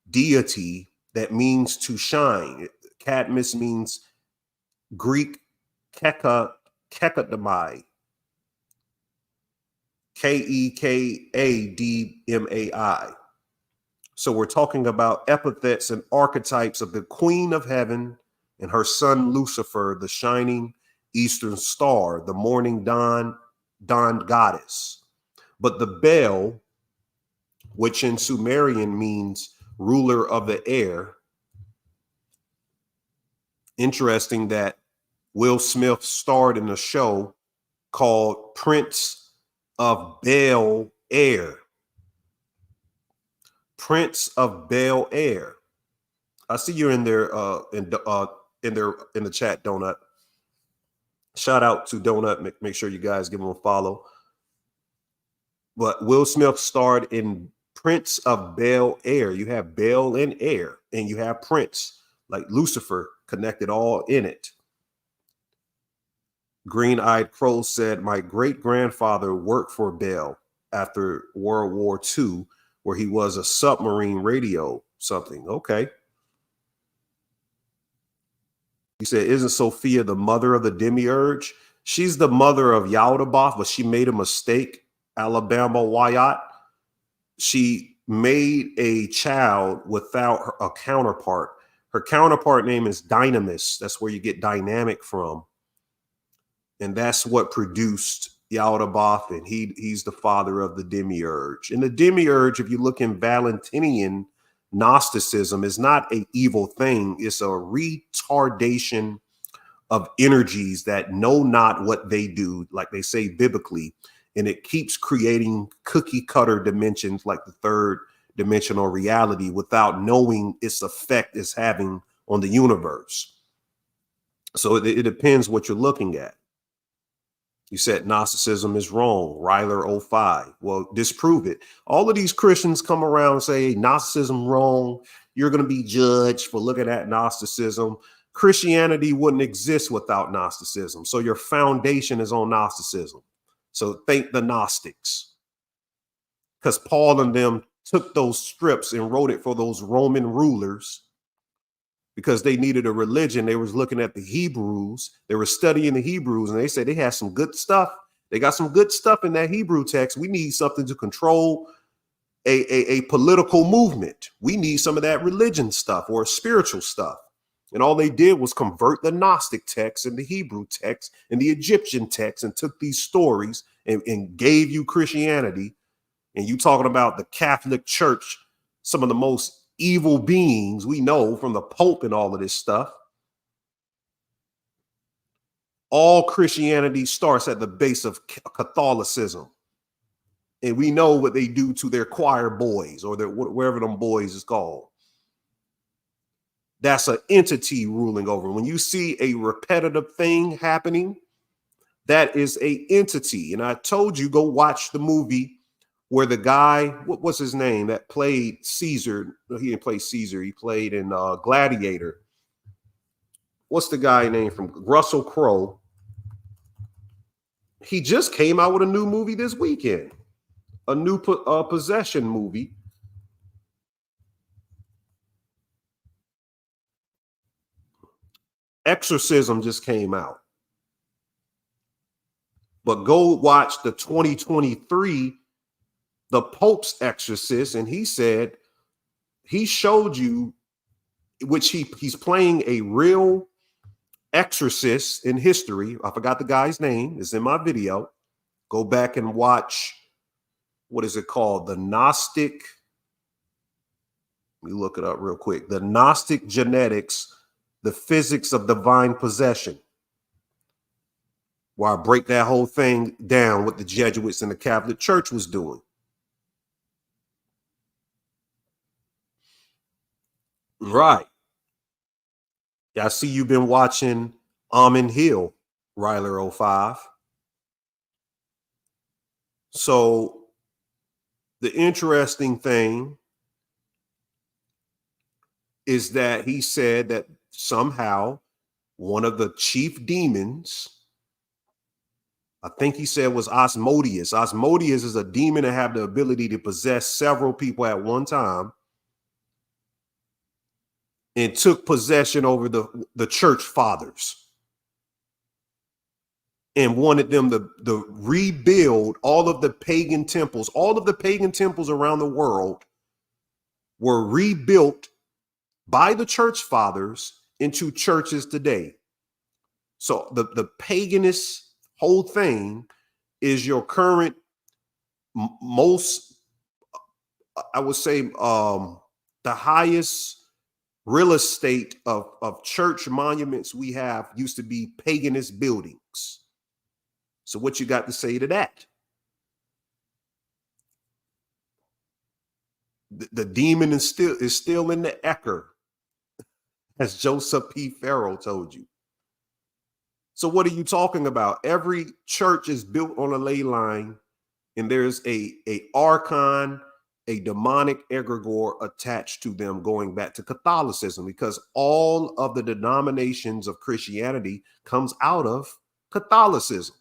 deity that means to shine. Cadmus means Greek Kekadamai. Kekadmai. So we're talking about epithets and archetypes of the Queen of Heaven and her son Lucifer, the shining eastern star, the morning dawn goddess. But the Bel, which in Sumerian means ruler of the air. Interesting that Will Smith starred in a show called Prince of Bel Air. Prince of Bel Air. I see you're in there in the chat, Donut. Shout out to Donut. Make sure you guys give him a follow. But Will Smith starred in Prince of Bel Air. You have Bel and Air, and you have Prince, like Lucifer, connected all in it. Green-Eyed Crow said, my great-grandfather worked for Bell after World War II, where he was a submarine radio something. Okay. He said, isn't Sophia the mother of the demiurge? She's the mother of Yaldabaoth, but she made a mistake. Alabama Wyatt. She made a child without a counterpart. Her counterpart name is Dynamis. That's where you get dynamic from. And that's what produced Yaldabaoth, and he's the father of the demiurge. And the demiurge, if you look in Valentinian Gnosticism, is not an evil thing. It's a retardation of energies that know not what they do, like they say biblically, and it keeps creating cookie cutter dimensions like the third dimensional reality without knowing its effect it's having on the universe. So it depends what you're looking at. You said Gnosticism is wrong. Ryler 05. Well, disprove it. All of these Christians come around and say Gnosticism wrong. You're going to be judged for looking at Gnosticism. Christianity wouldn't exist without Gnosticism. So your foundation is on Gnosticism. So thank the Gnostics. Because Paul and them took those strips and wrote it for those Roman rulers. Because they needed a religion. They was looking at the Hebrews. They were studying the Hebrews, and they said they had some good stuff. They got some good stuff in that Hebrew text. We need something to control a political movement. We need some of that religion stuff or spiritual stuff. And all they did was convert the Gnostic text and the Hebrew text and the Egyptian text and took these stories and gave you Christianity. And you talking about the Catholic Church, some of the most evil beings we know from the Pope and all of this stuff. All Christianity starts at the base of Catholicism. And we know what they do to their choir boys or their wherever them boys is called. That's an entity ruling over. When you see a repetitive thing happening, that is a entity. And I told you, go watch the movie where the guy, what's his name, that played Caesar. No, he didn't play Caesar. He played in Gladiator. What's the guy name from Russell Crowe? He just came out with a new movie this weekend, a new possession movie. Exorcism just came out. But go watch the 2023 The Pope's Exorcist, and he said he showed you, which he's playing a real exorcist in history. I forgot the guy's name. It's in my video. Go back and watch, what is it called? The Gnostic. Let me look it up real quick. The Gnostic Genetics, the Physics of Divine Possession. Where I break that whole thing down, what the Jesuits and the Catholic Church was doing. Right. Yeah, I see you've been watching Almond Hill, Ryler 05. So the interesting thing is that he said that somehow one of the chief demons, I think he said was Asmodeus. Asmodeus is a demon that have the ability to possess several people at one time, and took possession over the church fathers and wanted them to rebuild all of the pagan temples. All of the pagan temples around the world were rebuilt by the church fathers into churches today. So the paganist whole thing is your current most, I would say, the highest real estate of church monuments we have used to be paganist buildings. So what you got to say to that? The demon is still in the ecker, as Joseph P. Farrell told you. So what are you talking about? Every church is built on a ley line, and there's a archon, a demonic egregore attached to them, going back to Catholicism, because all of the denominations of Christianity comes out of Catholicism.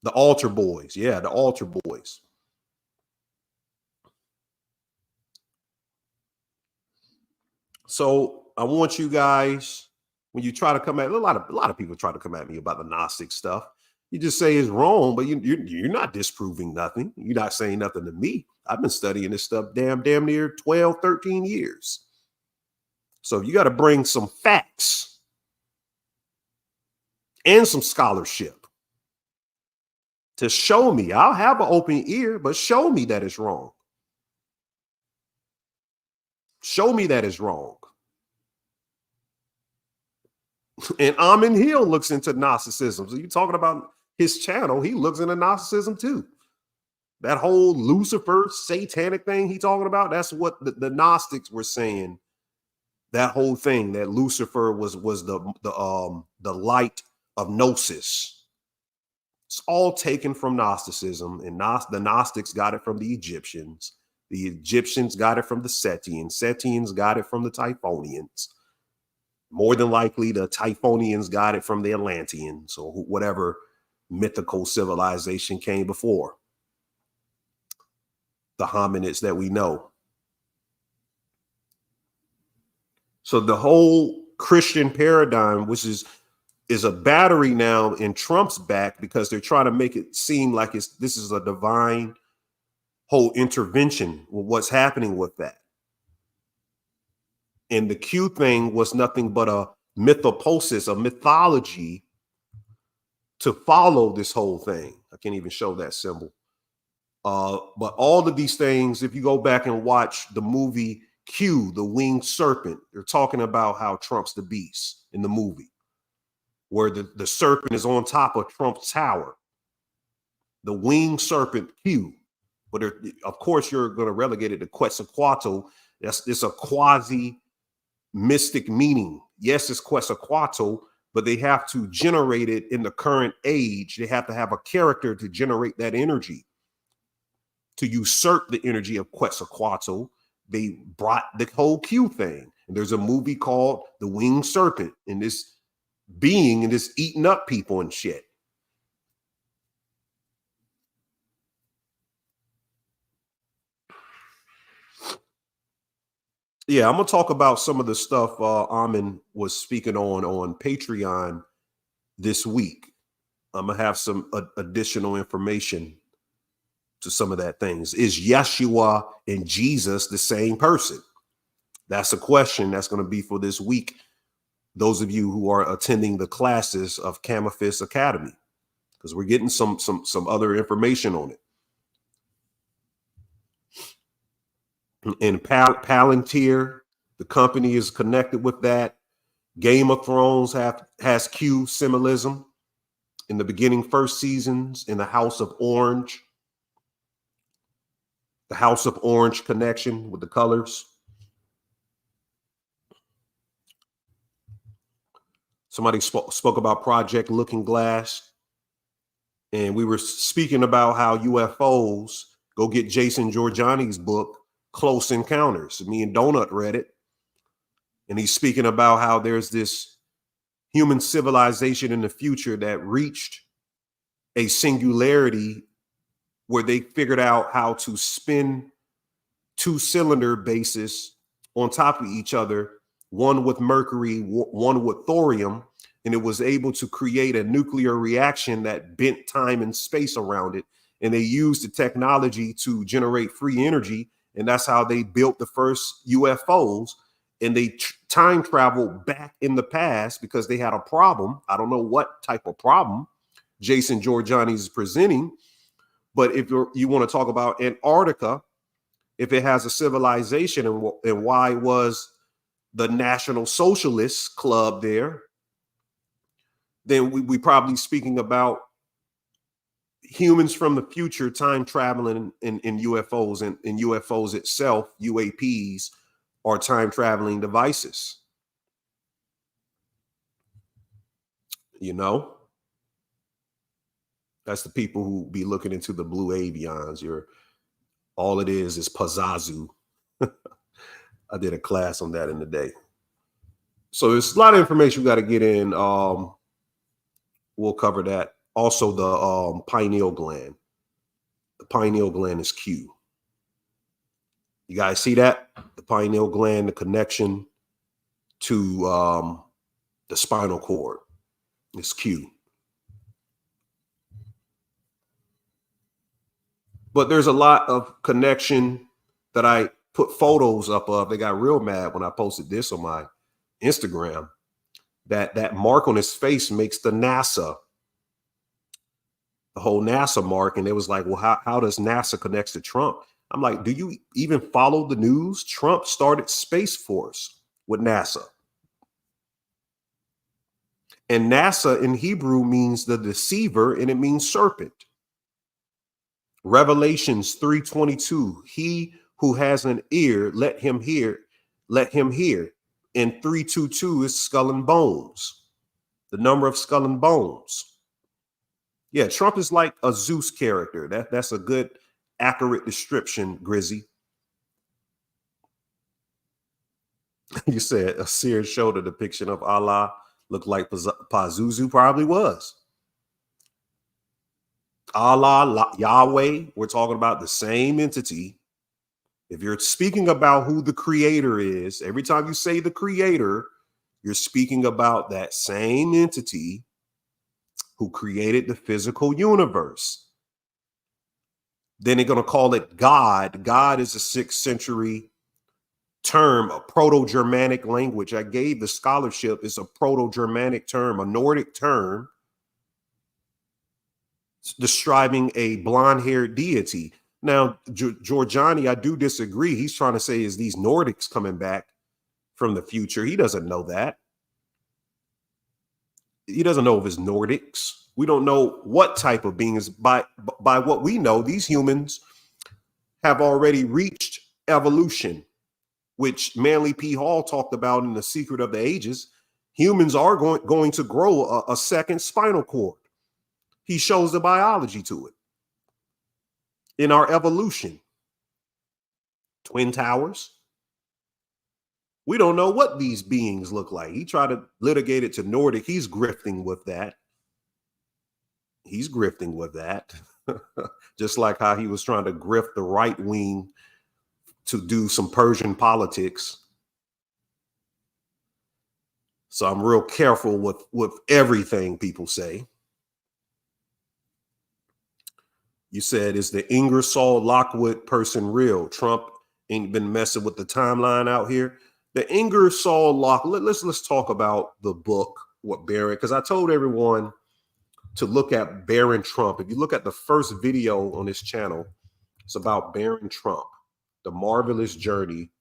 The altar boys. Yeah, the altar boys. So I want you guys, when you try to come at, a lot of people try to come at me about the Gnostic stuff. You just say it's wrong, but you're not disproving nothing. You're not saying nothing to me. I've been studying this stuff damn near 12, 13 years. So you got to bring some facts and some scholarship to show me. I'll have an open ear, but show me that it's wrong. Show me that it's wrong. And Amin Hill looks into Gnosticism. So you're talking about his channel, he looks into Gnosticism too. That whole Lucifer satanic thing he talking about, that's what the Gnostics were saying. That whole thing, that Lucifer was the light of Gnosis. It's all taken from Gnosticism, and the Gnostics got it from the Egyptians. The Egyptians got it from the Setians. Setians got it from the Typhonians. More than likely, the Typhonians got it from the Atlanteans, or whatever mythical civilization came before the hominids that we know. So the whole Christian paradigm, which is a battery now in Trump's back, because they're trying to make it seem like this is a divine whole intervention with what's happening with that. And the Q thing was nothing but a mythoposis, a mythology to follow this whole thing. I can't even show that symbol. But all of these things, if you go back and watch the movie Q, the winged serpent, they're talking about how Trump's the beast in the movie, where the serpent is on top of Trump's tower. The winged serpent Q. But of course, you're going to relegate it to Quetzalcoatl. It's a quasi mystic meaning. Yes, it's Quetzalcoatl, but they have to generate it in the current age. They have to have a character to generate that energy. To usurp the energy of Quetzalcoatl, they brought the whole Q thing. And there's a movie called The Winged Serpent, and this being and this eating up people and shit. Yeah, I'm gonna talk about some of the stuff Amin was speaking on Patreon this week. I'm gonna have some additional information to some of that things. Is Yeshua and Jesus the same person? That's a question that's going to be for this week. Those of you who are attending the classes of Camophis Academy, because we're getting some other information on it. And Palantir, the company is connected with that. Game of Thrones has Q symbolism in the beginning first seasons in the House of Orange. The House of Orange connection with the colors. Somebody spoke about Project Looking Glass. And we were speaking about how UFOs, go get Jason Giorgiani's book, Close Encounters. Me and Donut read it. And he's speaking about how there's this human civilization in the future that reached a singularity where they figured out how to spin two-cylinder bases on top of each other, one with mercury, one with thorium, and it was able to create a nuclear reaction that bent time and space around it. And they used the technology to generate free energy, and that's how they built the first UFOs. And they time traveled back in the past because they had a problem. I don't know what type of problem Jason Giorgiani is presenting, But if you want to talk about Antarctica, if it has a civilization and why was the National Socialist Club there, then we probably speaking about humans from the future time traveling in UFOs, and in UFOs itself, UAPs are time traveling devices. You know, that's the people who be looking into the blue avions. All it is Pazazu. I did a class on that in the day. So there's a lot of information we got to get in. We'll cover that. Also, the pineal gland. The pineal gland is Q. You guys see that? The pineal gland, the connection to the spinal cord is Q. But there's a lot of connection that I put photos up of. They got real mad when I posted this on my Instagram. That mark on his face makes the whole NASA mark. And it was like, well, how does NASA connect to Trump? I'm like, do you even follow the news? Trump started Space Force with NASA. And NASA in Hebrew means the deceiver, and it means serpent. Revelations 3:22, he who has an ear, let him hear. And 3:22 is skull and bones, the number of skull and bones. Yeah, Trump is like a Zeus character. That's a good, accurate description, Grizzy. You said a seared shoulder depiction of Allah looked like Pazuzu. Probably was. Allah, Yahweh, we're talking about the same entity. If you're speaking about who the creator is, every time you say the creator, you're speaking about that same entity who created the physical universe. Then they're going to call it God. God is a 6th century term, a Proto-Germanic language. I gave the scholarship. It's a Proto-Germanic term, a Nordic term, describing a blonde-haired deity. Now, Giorgiani, I do disagree. He's trying to say, is these Nordics coming back from the future? He doesn't know that. He doesn't know if it's Nordics. We don't know what type of beings. By what we know, these humans have already reached evolution, which Manly P. Hall talked about in The Secret of the Ages. Humans are going to grow a second spinal cord. He shows the biology to it in our evolution. Twin towers. We don't know what these beings look like. He tried to litigate it to Nordic. He's grifting with that. He's grifting with that. Just like how he was trying to grift the right wing to do some Persian politics. So I'm real careful with everything people say. You said, is the Ingersoll Lockwood person real? Trump ain't been messing with the timeline out here. The Ingersoll Lockwood, let's talk about the book, what Barron, because I told everyone to look at Barron Trump. If you look at the first video on this channel, it's about Barron Trump, the marvelous journey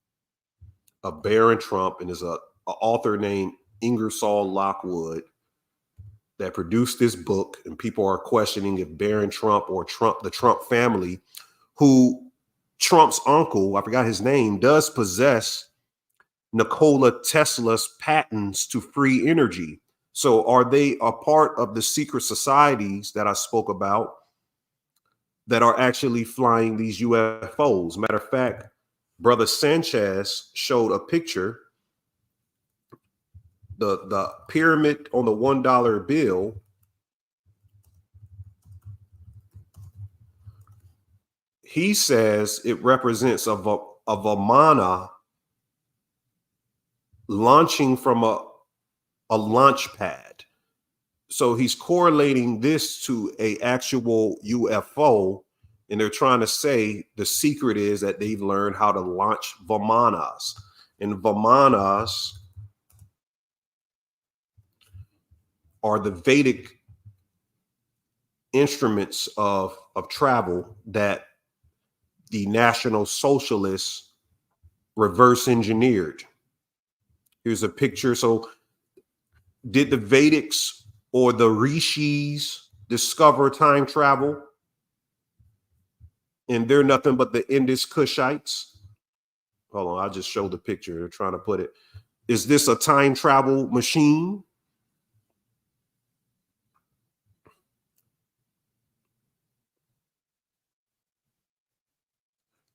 of Barron Trump, and there's an author named Ingersoll Lockwood that produced this book, and people are questioning if Barron Trump or the Trump family, who Trump's uncle, I forgot his name, does possess Nikola Tesla's patents to free energy. So are they a part of the secret societies that I spoke about that are actually flying these UFOs? Matter of fact, Brother Sanchez showed a picture, the pyramid on the $1 bill. He says it represents a Vamana launching from a launch pad. So he's correlating this to a actual UFO, and they're trying to say the secret is that they've learned how to launch Vamanas. And Vamanas are the Vedic instruments of travel that the National Socialists reverse engineered. Here's a picture. So did the Vedics or the Rishis discover time travel? And they're nothing but the Indus Kushites. Hold on, I'll just show the picture. They're trying to put it. Is this a time travel machine?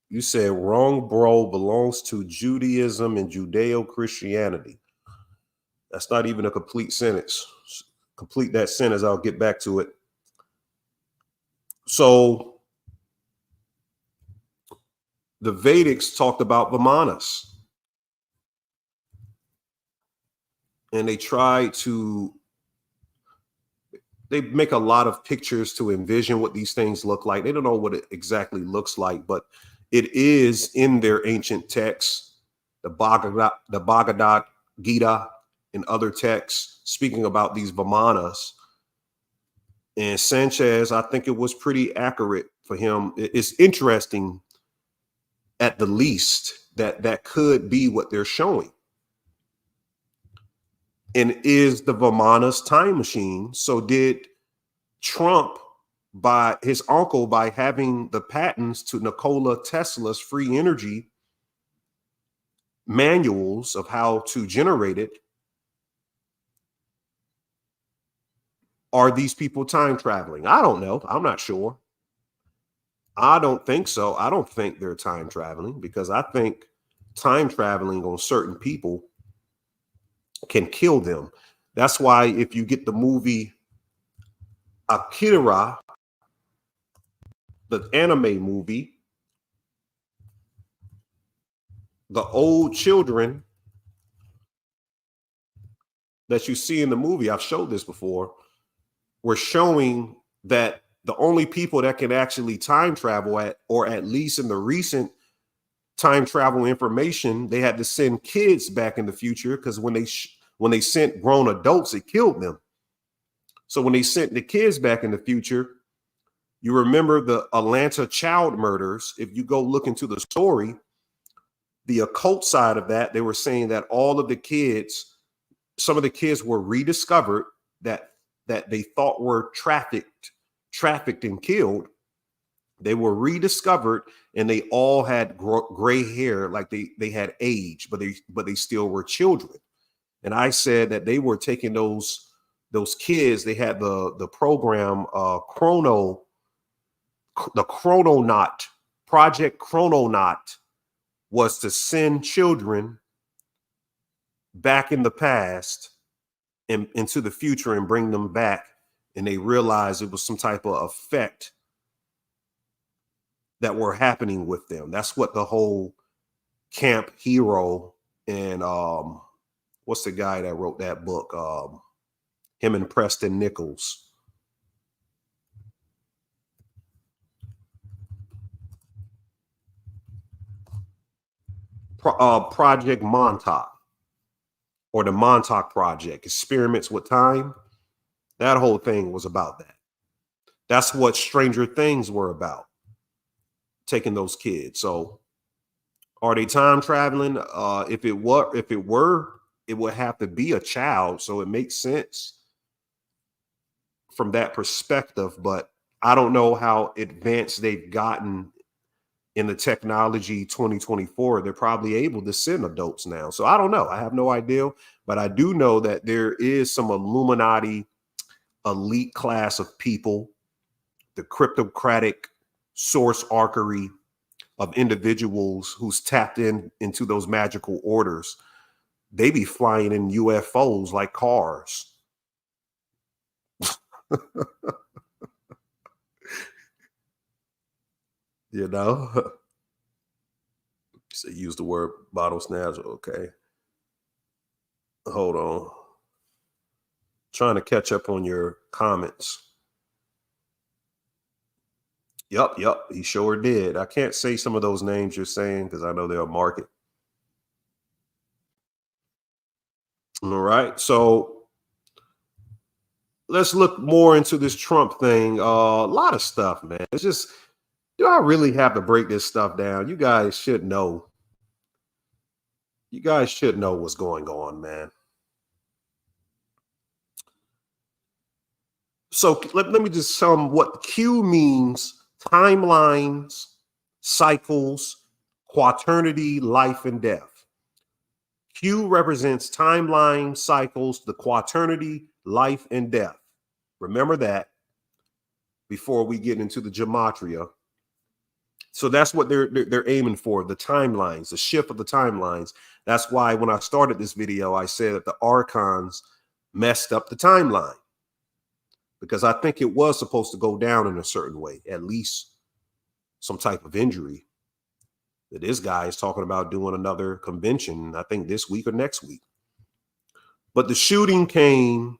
You said wrong, bro, belongs to Judaism and Judeo-Christianity. That's not even a complete sentence. Complete that sentence, I'll get back to it. So the Vedics talked about Vimanas. And they make a lot of pictures to envision what these things look like. They don't know what it exactly looks like, but it is in their ancient texts, the Bhagavad Gita and other texts speaking about these Vimanas. And Sanchez, I think it was pretty accurate for him. It's interesting, at the least, that could be what they're showing. And is the Vimanas time machine? So did Trump, by his uncle, by having the patents to Nikola Tesla's free energy manuals of how to generate it, are these people time traveling? I don't know. I'm not sure. I don't think so. I don't think they're time traveling, because I think time traveling on certain people can kill them. That's why if you get the movie Akira, the anime movie, the old children that you see in the movie, I've showed this before, we're showing that the only people that can actually time travel, or at least in the recent time travel information, they had to send kids back in the future, because when they sent grown adults, it killed them. So when they sent the kids back in the future, you remember the Atlanta child murders. If you go look into the story, the occult side of that, they were saying that all of the kids, some of the kids were rediscovered that they thought were trafficked and killed. They were rediscovered, and they all had gray hair, like they had age, but they still were children. And I said that they were taking those kids. They had the program the Chrononaut, Project Chrononaut, was to send children back in the past and into the future and bring them back. And they realized it was some type of effect that were happening with them. That's what the whole Camp Hero and what's the guy that wrote that book? Him and Preston Nichols. Project Montauk, or the Montauk Project, experiments with time. That whole thing was about that. That's what Stranger Things were about, taking those kids. So are they time traveling? If it were, it would have to be a child. So it makes sense from that perspective, but I don't know how advanced they've gotten in the technology 2024. They're probably able to send adults now. So I don't know. I have no idea, but I do know that there is some Illuminati elite class of people, the cryptocratic source archery of individuals who's tapped into those magical orders. They be flying in UFOs like cars. You know, so use the word bottle snatcher. Okay, hold on. Trying to catch up on your comments. Yep, he sure did. I can't say some of those names you're saying because I know they'll mark it. All right, so let's look more into this Trump thing. A lot of stuff, man. It's just, do I really have to break this stuff down? You guys should know. You guys should know what's going on, man. So let me just sum what Q means: timelines, cycles, quaternity, life, and death. Q represents timeline, cycles, the quaternity, life, and death. Remember that before we get into the gematria. So that's what they're aiming for, the timelines, the shift of the timelines. That's why when I started this video, I said that the archons messed up the timeline, because I think it was supposed to go down in a certain way, at least some type of injury. That this guy is talking about doing another convention, I think this week or next week. But the shooting came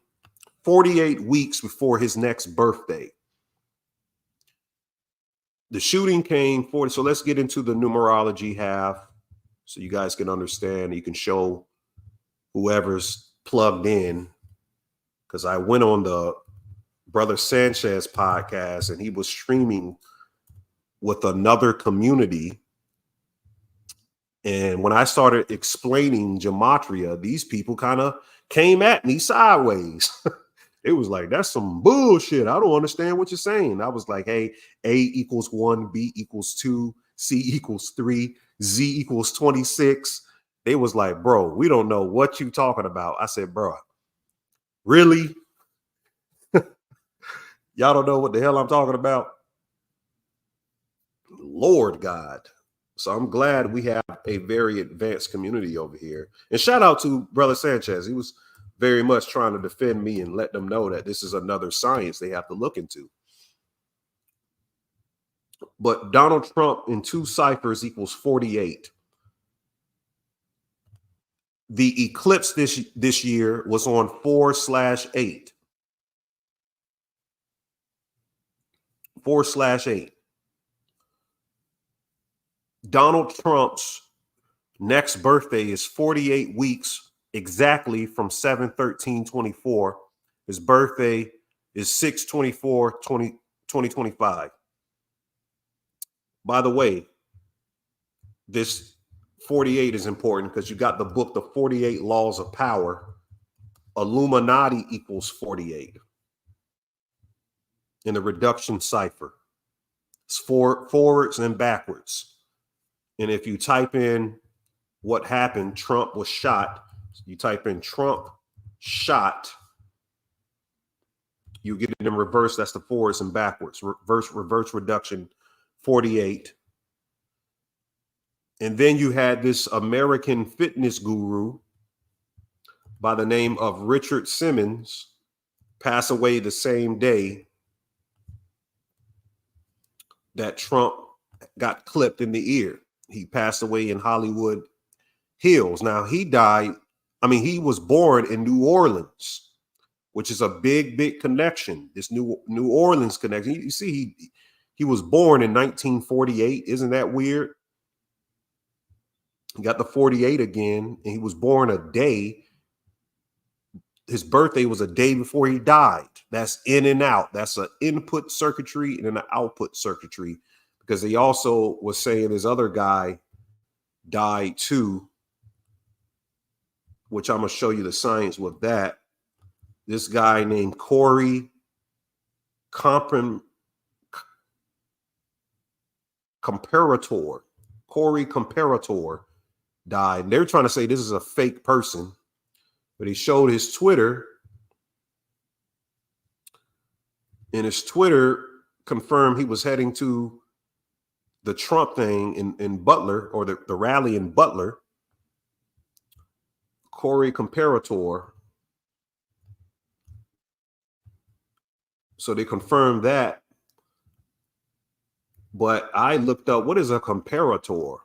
48 weeks before his next birthday. The shooting came 40. So let's get into the numerology half so you guys can understand. You can show whoever's plugged in, because I went on the Brother Sanchez podcast and he was streaming with another community. And when I started explaining gematria, these people kind of came at me sideways. It was like, that's some bullshit. I don't understand what you're saying. I was like, hey, A equals 1, B equals 2, C equals 3, Z equals 26. They was like, bro, we don't know what you talking about. I said, bro, really? Y'all don't know what the hell I'm talking about? Lord God. So I'm glad we have a very advanced community over here. And shout out to Brother Sanchez. He was very much trying to defend me and let them know that this is another science they have to look into. But Donald Trump in 2 ciphers equals 48. The eclipse this year was on 4/8. 4/8. Donald Trump's next birthday is 48 weeks exactly from 7/13/24. His birthday is 6/24/2025. By the way, this 48 is important because you got the book, The 48 Laws of Power. Illuminati equals 48 in the reduction cipher. It's forwards and backwards. And if you type in what happened, Trump was shot, you type in Trump shot, you get it in reverse. That's the forwards and backwards. Reverse reduction, 48. And then you had this American fitness guru by the name of Richard Simmons pass away the same day that Trump got clipped in the ear. He passed away in Hollywood Hills. Now he died. I mean, he was born in New Orleans, which is a big connection. This New Orleans connection. You see, he was born in 1948. Isn't that weird? He got the 48 again, and he was born a day. His birthday was a day before he died. That's in and out. That's an input circuitry and an output circuitry, because he also was saying this other guy died too, which I'm going to show you the science with that. This guy named Corey Comparator died. And they're trying to say this is a fake person, but he showed his Twitter, and his Twitter confirmed he was heading to the Trump thing in Butler, or the rally in Butler. Corey Comparator. So they confirmed that. But I looked up, what is a comparator?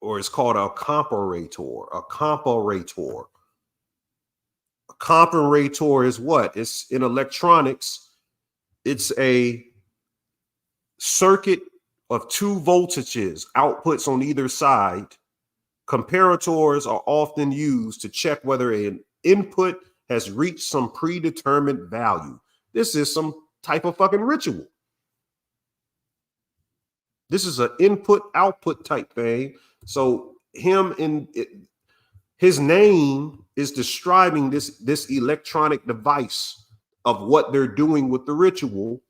Or it's called a comparator. A comparator. A comparator is what? It's in electronics. It's a circuit of 2 voltages, outputs on either side. Comparators are often used to check whether an input has reached some predetermined value. This is some type of fucking ritual. This is an input-output type thing. So his name is describing this electronic device of what they're doing with the ritual.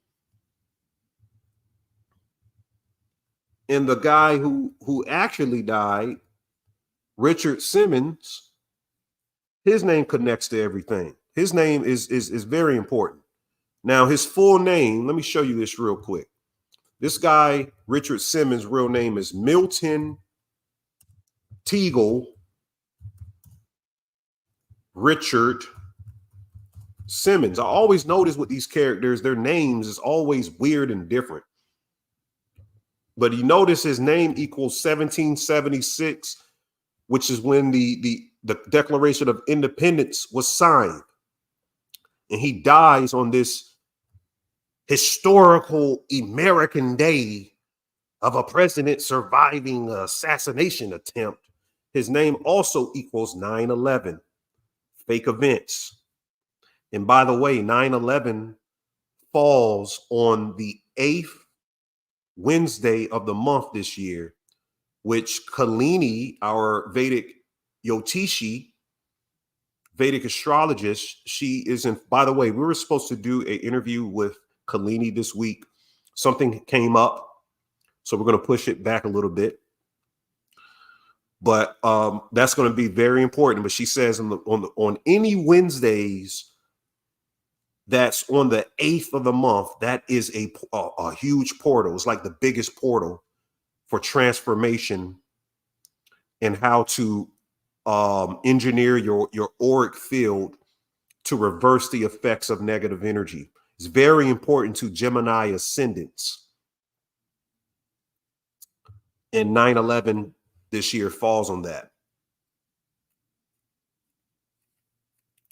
And the guy who actually died, Richard Simmons, his name connects to everything. His name is very important. Now, his full name, let me show you this real quick. This guy, Richard Simmons' real name is Milton Teagle Richard Simmons. I always notice with these characters, their names is always weird and different. But you notice his name equals 1776, which is when the Declaration of Independence was signed. And he dies on this historical American day of a president surviving an assassination attempt. His name also equals 9/11, fake events. And by the way, 9/11 falls on the 8th Wednesday of the month this year, which Kalini, our Vedic Yotishi, Vedic astrologist, she is in. By the way, we were supposed to do an interview with Kalini this week. Something came up, so we're going to push it back a little bit. But that's going to be very important. But she says on any Wednesdays that's on the 8th of the month, that is a huge portal. It's like the biggest portal for transformation and how to engineer your auric field to reverse the effects of negative energy. It's very important to Gemini ascendants. And 9/11 this year falls on that.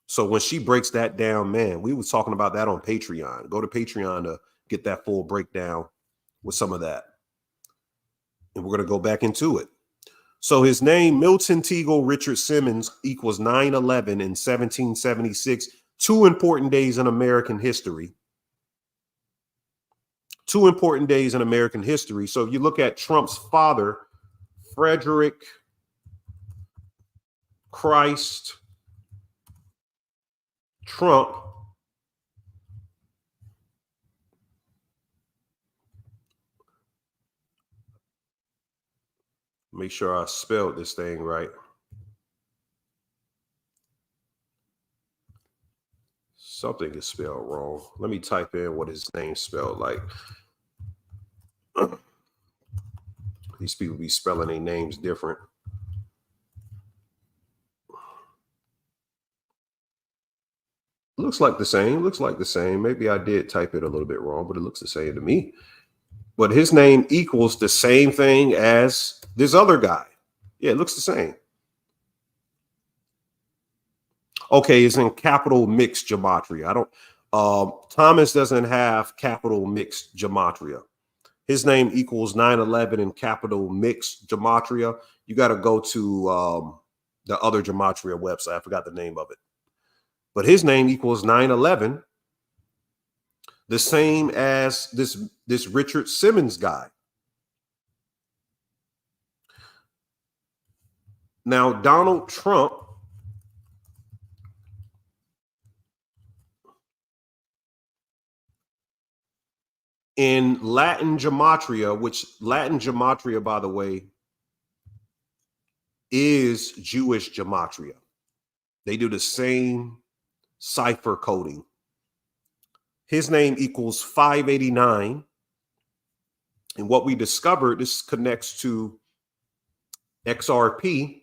So when she breaks that down, man, we was talking about that on Patreon. Go to Patreon to get that full breakdown with some of that. And we're going to go back into it. So his name, Milton Teagle Richard Simmons, equals 9/11 in 1776. Two important days in American history. Two important days in American history. So you look at Trump's father, Frederick Christ Trump. Make sure I spelled this thing right. Something is spelled wrong. Let me type in what his name's spelled like. These people be spelling their names different. Looks like the same. Looks like the same. Maybe I did type it a little bit wrong, but it looks the same to me. But his name equals the same thing as this other guy. Yeah, it looks the same. Okay, it's in capital mixed gematria. Thomas doesn't have capital mixed gematria. His name equals 9/11 in capital mixed gematria. You got to go to the other gematria website. I forgot the name of it. But his name equals 9/11, the same as this Richard Simmons guy. Now, Donald Trump in Latin gematria, which Latin gematria, by the way, is Jewish gematria. They do the same cipher coding. His name equals 589. And what we discovered, this connects to XRP,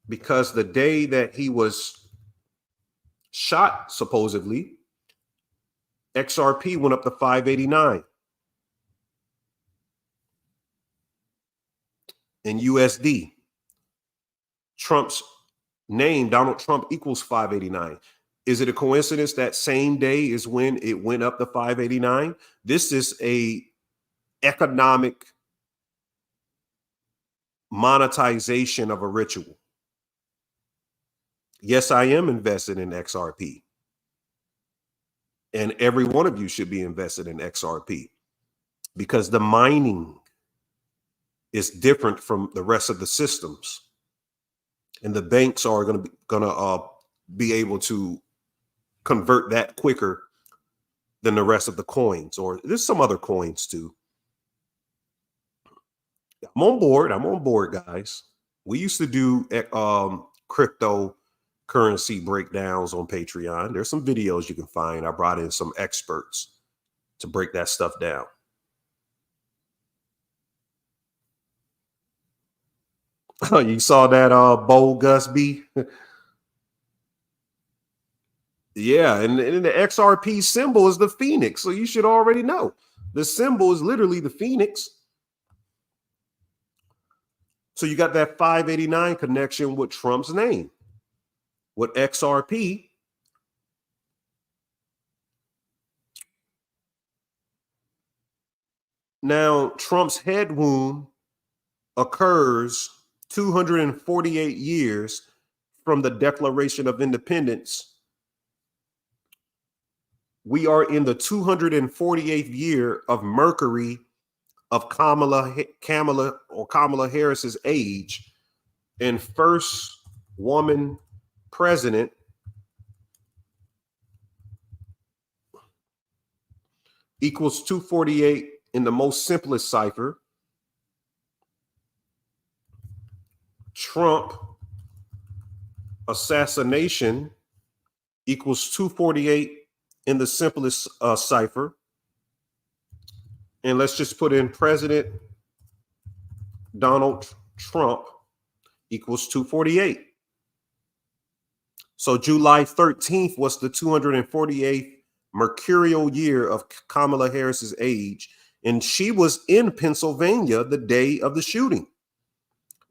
because the day that he was shot, supposedly, XRP went up to 589 in USD. Trump's name, Donald Trump, equals 589. Is it a coincidence that same day is when it went up to 589? This is a economic monetization of a ritual. Yes, I am invested in XRP. And every one of you should be invested in XRP because the mining is different from the rest of the systems. And the banks are going to be able to convert that quicker than the rest of the coins, or there's some other coins too. I'm on board, guys. We used to do cryptocurrency breakdowns on Patreon. There's some videos you can find. I brought in some experts to break that stuff down. Oh, you saw that Bo Gus B? Yeah, and the XRP symbol is the phoenix, so you should already know. The symbol is literally the phoenix. So you got that 589 connection with Trump's name. With XRP, now Trump's head wound occurs 248 years from the Declaration of Independence. We are in the 248th year of Mercury of Kamala Harris's age, and first woman president equals 248 in the most simplest cipher. Trump assassination equals 248 in the simplest cipher. And let's just put in President Donald Trump equals 248. So July 13th was the 248th mercurial year of Kamala Harris's age. And she was in Pennsylvania the day of the shooting.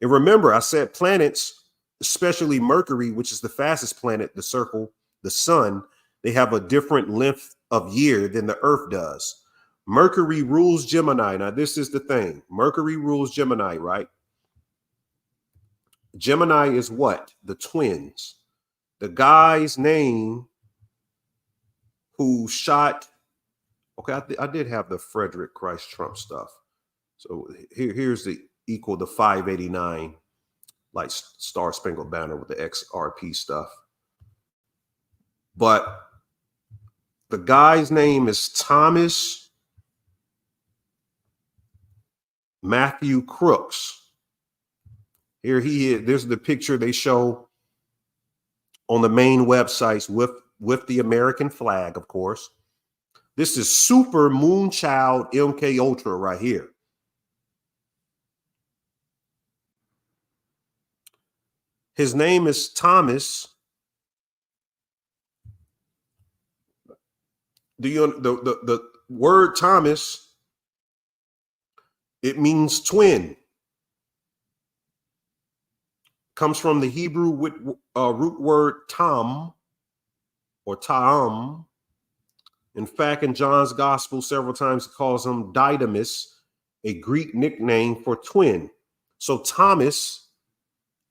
And remember, I said planets, especially Mercury, which is the fastest planet, the circle, the sun, they have a different length of year than the Earth does. Mercury rules Gemini. Now, this is the thing. Mercury rules Gemini, right? Gemini is what? The twins. The guy's name who shot, okay, I did have the Frederick Christ Trump stuff. So here's the equal to 589, like Star Spangled Banner with the XRP stuff. But the guy's name is Thomas Matthew Crooks. Here he is. There's the picture they show on the main websites with the American flag, of course. This is Super Moonchild MK Ultra right here. His name is Thomas. The word Thomas, it means twin. Comes from the Hebrew root word tam or ta'am. In fact, in John's gospel, several times he calls him Didymus, a Greek nickname for twin. So Thomas,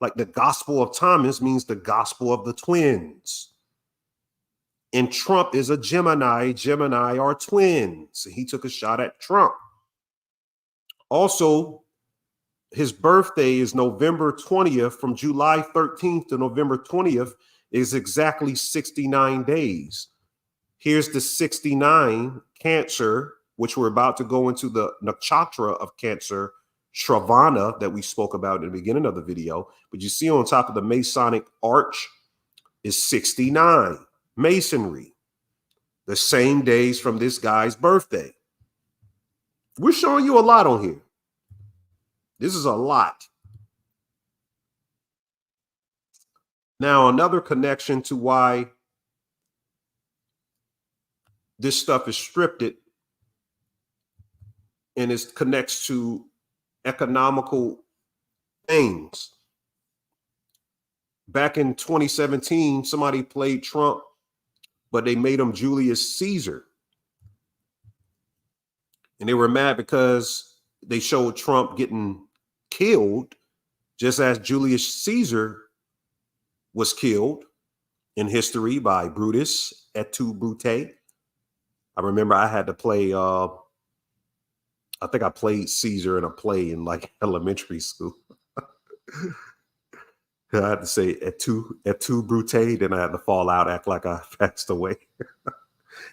like the Gospel of Thomas, means the Gospel of the twins. And Trump is a Gemini. Gemini are twins. He took a shot at Trump. Also, his birthday is November 20th. From July 13th to November 20th is exactly 69 days. Here's the 69 Cancer, which we're about to go into the nakshatra of Cancer, Shravana, that we spoke about in the beginning of the video. But you see on top of the Masonic arch is 69. Masonry. The same days from this guy's birthday. We're showing you a lot on here. This is a lot. Now, another connection to why this stuff is scripted and it connects to economical things. Back in 2017, somebody played Trump, but they made him Julius Caesar. And they were mad because they showed Trump getting killed just as Julius Caesar was killed. in history by Brutus et tu, Brute. I remember I had to play, I think I played Caesar in a play in like elementary school. I had to say et tu, Brute. Then I had to fall out, act like I passed away.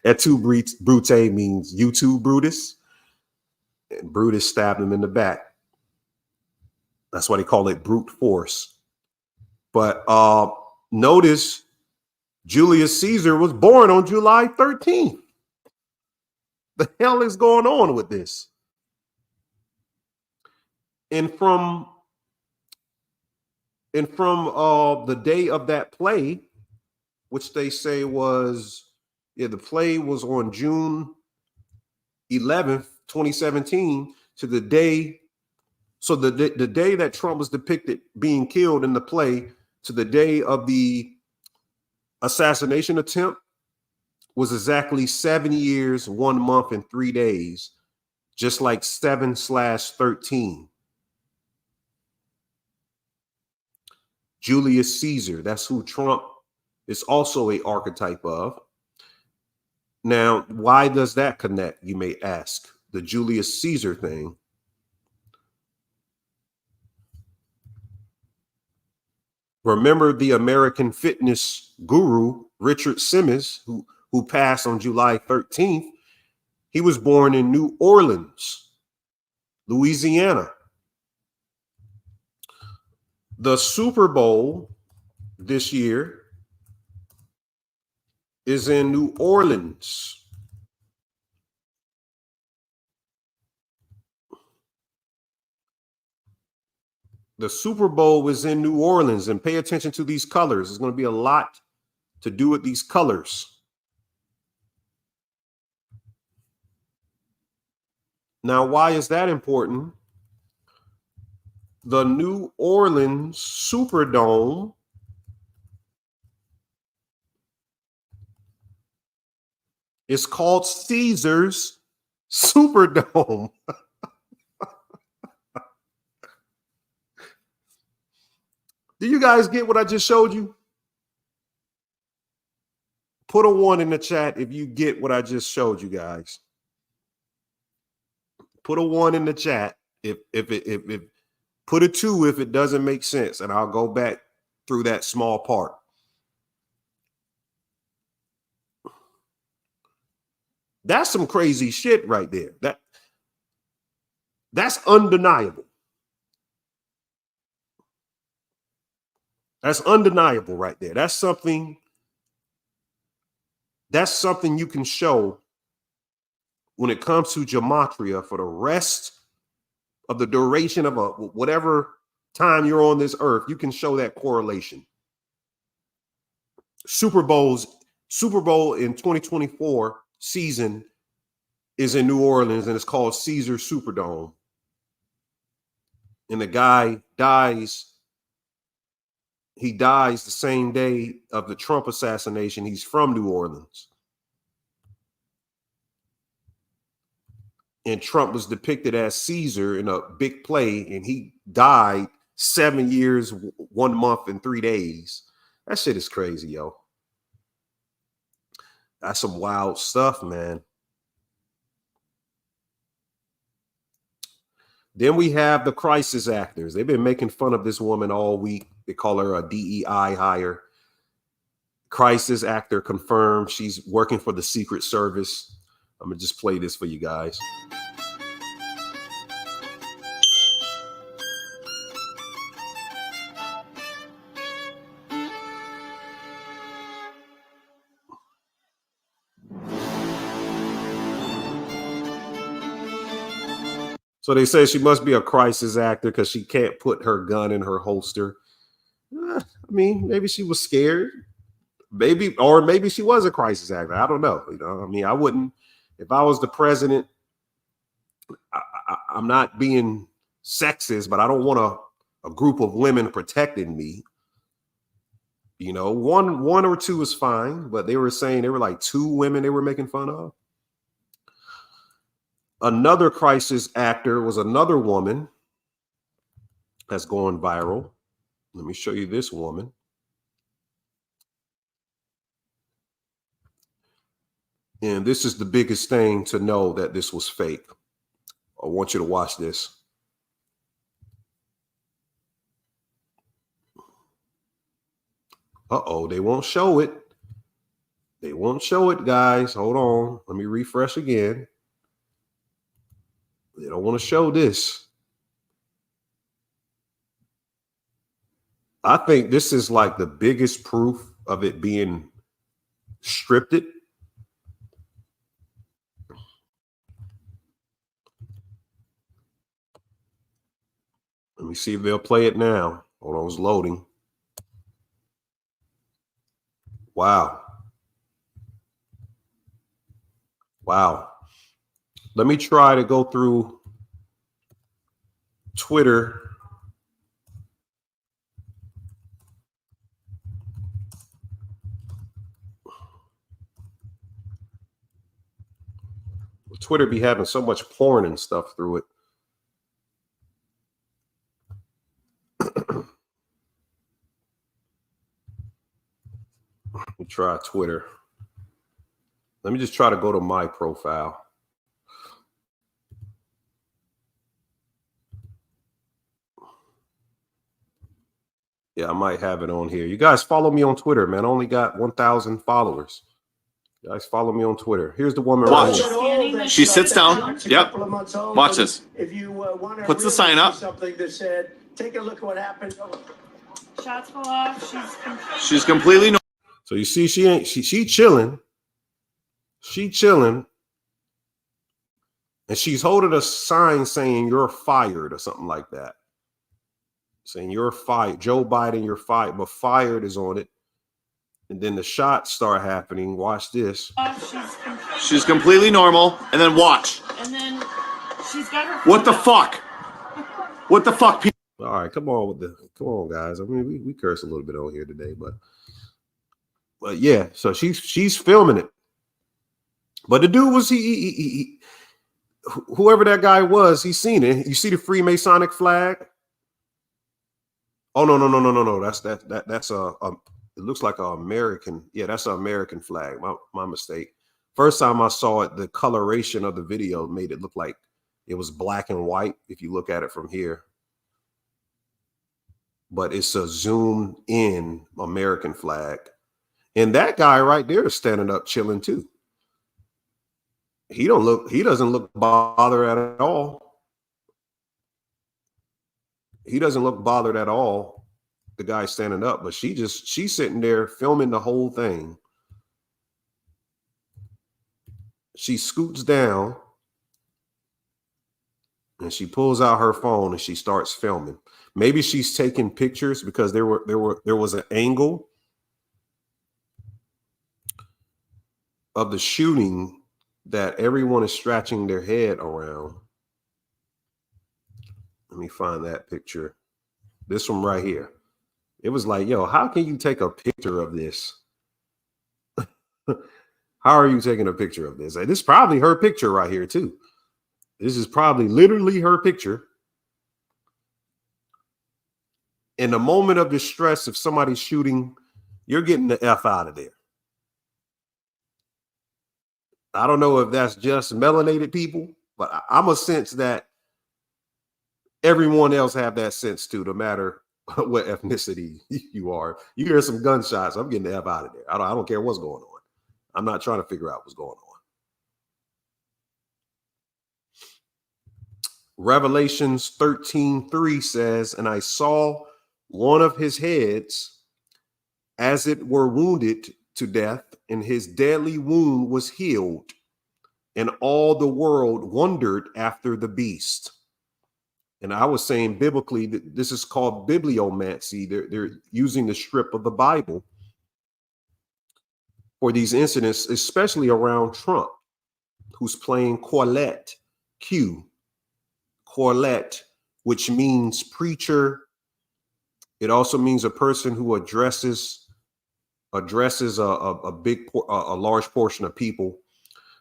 Et tu, Brute means you too, Brutus. And Brutus stabbed him in the back. That's why they call it brute force. But notice Julius Caesar was born on July 13th. The hell is going on with this? And from the day of that play, which they say was, the play was on June 11th, 2017, to the day. So the day that Trump was depicted being killed in the play to the day of the assassination attempt was exactly 7 years, 1 month, and 3 days, just like 7/13. Julius Caesar, that's who Trump is also an archetype of. Now, why does that connect, you may ask, the Julius Caesar thing? Remember the American fitness guru, Richard Simmons, who passed on July 13th. He was born in New Orleans, Louisiana. The Super Bowl this year is in New Orleans. The Super Bowl was in New Orleans, and pay attention to these colors. There's going to be a lot to do with these colors. Now, why is that important? The New Orleans Superdome is called Caesar's Superdome. Do you guys get what I just showed you? Put a 1 in the chat if you get what I just showed you guys. Put a 1 in the chat if put a 2 if it doesn't make sense, and I'll go back through that small part. That's some crazy shit right there. That's undeniable. That's undeniable right there. That's something you can show when it comes to gematria for the rest of the duration of whatever time you're on this earth. You can show that correlation. Super Bowl in 2024 season is in New Orleans, and it's called Caesar Superdome. And the guy dies. He dies the same day of the Trump assassination. He's from New Orleans. And Trump was depicted as Caesar in a big play, and he died 7 years, 1 month, and 3 days. That shit is crazy, yo. That's some wild stuff, man. Then we have the crisis actors. They've been making fun of this woman all week. They call her a DEI hire. Crisis actor confirmed. She's working for the Secret Service. I'm going to just play this for you guys. So they say she must be a crisis actor because she can't put her gun in her holster. I mean, maybe she was scared. Maybe she was a crisis actor. I don't know. You know, I mean, I wouldn't, if I was the president, I'm not being sexist, but I don't want a group of women protecting me. You know, one or two is fine, but they were saying there were like 2 women they were making fun of. Another crisis actor was another woman that's going viral. Let me show you this woman. And this is the biggest thing to know that this was fake. I want you to watch this. Uh-oh, they won't show it. They won't show it, guys. Hold on. Let me refresh again. They don't want to show this. I think this is like the biggest proof of it being scripted. Let me see if they'll play it now. Hold on, it's loading. Wow. Wow. Let me try to go through Twitter. Twitter be having so much porn and stuff through it. Let me try Twitter. Let me just try to go to my profile. Yeah, I might have it on here. You guys follow me on Twitter, man. I only got 1,000 followers. You guys follow me on Twitter. Here's the woman right here. She sits down. Yep. Watch this. If you want Puts the sign up. something that said, take a look at what happened. Shots go off. She's completely So you see, she chilling. She chilling. And she's holding a sign saying you're fired or something like that. Saying you're fired. Joe Biden, you're fired. But fired is on it. And then the shots start happening. Watch this. She's completely normal. And then watch. And then she's got her. What the fuck? What the fuck? All right, come on guys. I mean, we curse a little bit on here today, but yeah. So she's filming it. But the dude was he whoever that guy was, he's seen it. You see the Freemasonic flag? Oh no. That's a it looks like an American. Yeah, that's an American flag. My mistake. First time I saw it, the coloration of the video made it look like it was black and white if you look at it from here. But it's a zoomed in American flag. And that guy right there is standing up chilling too. He doesn't look bothered at all. He doesn't look bothered at all, the guy standing up, but she's sitting there filming the whole thing. She scoots down and she pulls out her phone and she starts filming. Maybe she's taking pictures because there was an angle of the shooting that everyone is scratching their head around. Let me find that picture. This one right here. It was like, yo, how can you take a picture of this? How are you taking a picture of this? This is probably her picture right here too. This is probably literally her picture. In the moment of distress, if somebody's shooting, you're getting the F out of there. I don't know if that's just melanated people, but I'm a sense that everyone else have that sense too, no matter what ethnicity you are. You hear some gunshots, I'm getting the F out of there. I don't care what's going on. I'm not trying to figure out what's going on. Revelations 13:3 says, and I saw one of his heads as it were wounded to death, and his deadly wound was healed, and all the world wondered after the beast. And I was saying biblically that this is called bibliomancy. They're using the strip of the Bible for these incidents, especially around Trump, who's playing Quarlet, Quarlet, which means preacher. It also means a person who addresses a large portion of people.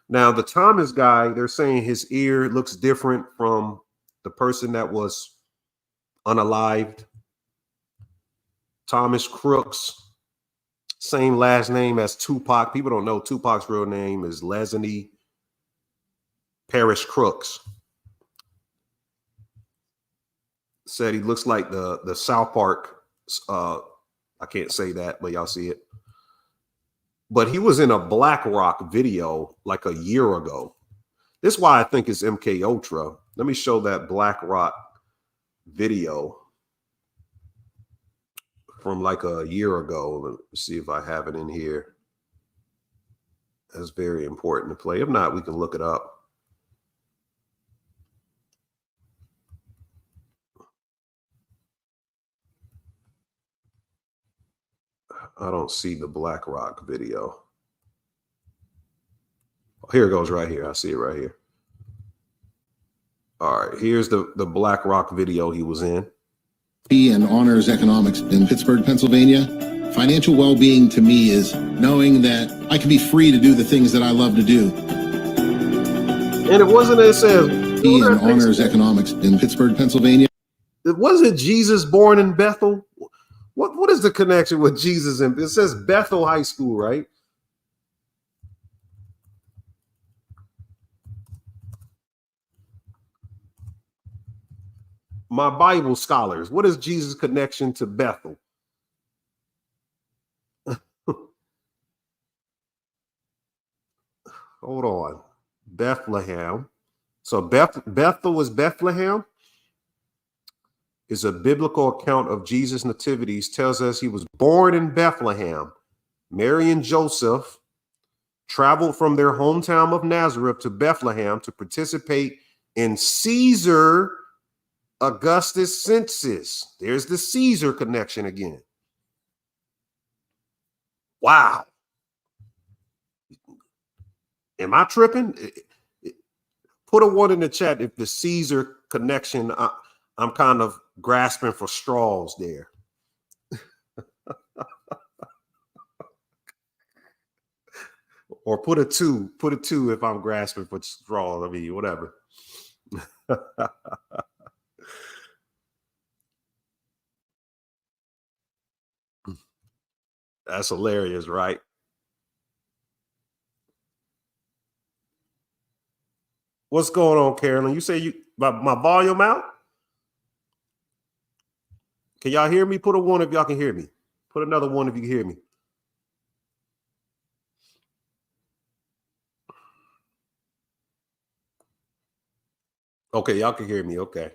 Now, the Thomas guy, they're saying his ear looks different from the person that was unalived. Thomas Crooks, Same last name as Tupac. People don't know Tupac's real name is Leslie Parrish Crooks. Said he looks like the South Park. I can't say that, but y'all see it. But he was in a Black Rock video like a year ago. This is why I think it's MK Ultra. Let me show that Black Rock video from like a year ago. Let's see if I have it in here. That's very important to play. If not, we can look it up. I don't see the Black Rock video. Here it goes right here. I see it right here. All right, here's the Black Rock video he was in. And honors economics in Pittsburgh, Pennsylvania. Financial well-being to me is knowing that I can be free to do the things that I love to do. And it wasn't, it says, and honors economics in Pittsburgh, Pennsylvania. It wasn't Jesus born in Bethel. What is the connection with Jesus? And it says Bethel High School, right? My Bible scholars, what is Jesus' connection to Bethel? Hold on. Bethlehem. So Bethel was Bethlehem. Is a biblical account of Jesus' nativities, tells us he was born in Bethlehem. Mary and Joseph traveled from their hometown of Nazareth to Bethlehem to participate in Caesar Augustus census. There's the Caesar connection again. Wow. Am I tripping? Put a 1 in the chat if the Caesar connection, I'm kind of grasping for straws there. Or put a 2 if I'm grasping for straws. I mean, whatever. That's hilarious, right? What's going on, Carolyn? You say you my volume out? Can y'all hear me? Put a 1 if y'all can hear me. Put another 1 if you can hear me. Okay, y'all can hear me. Okay.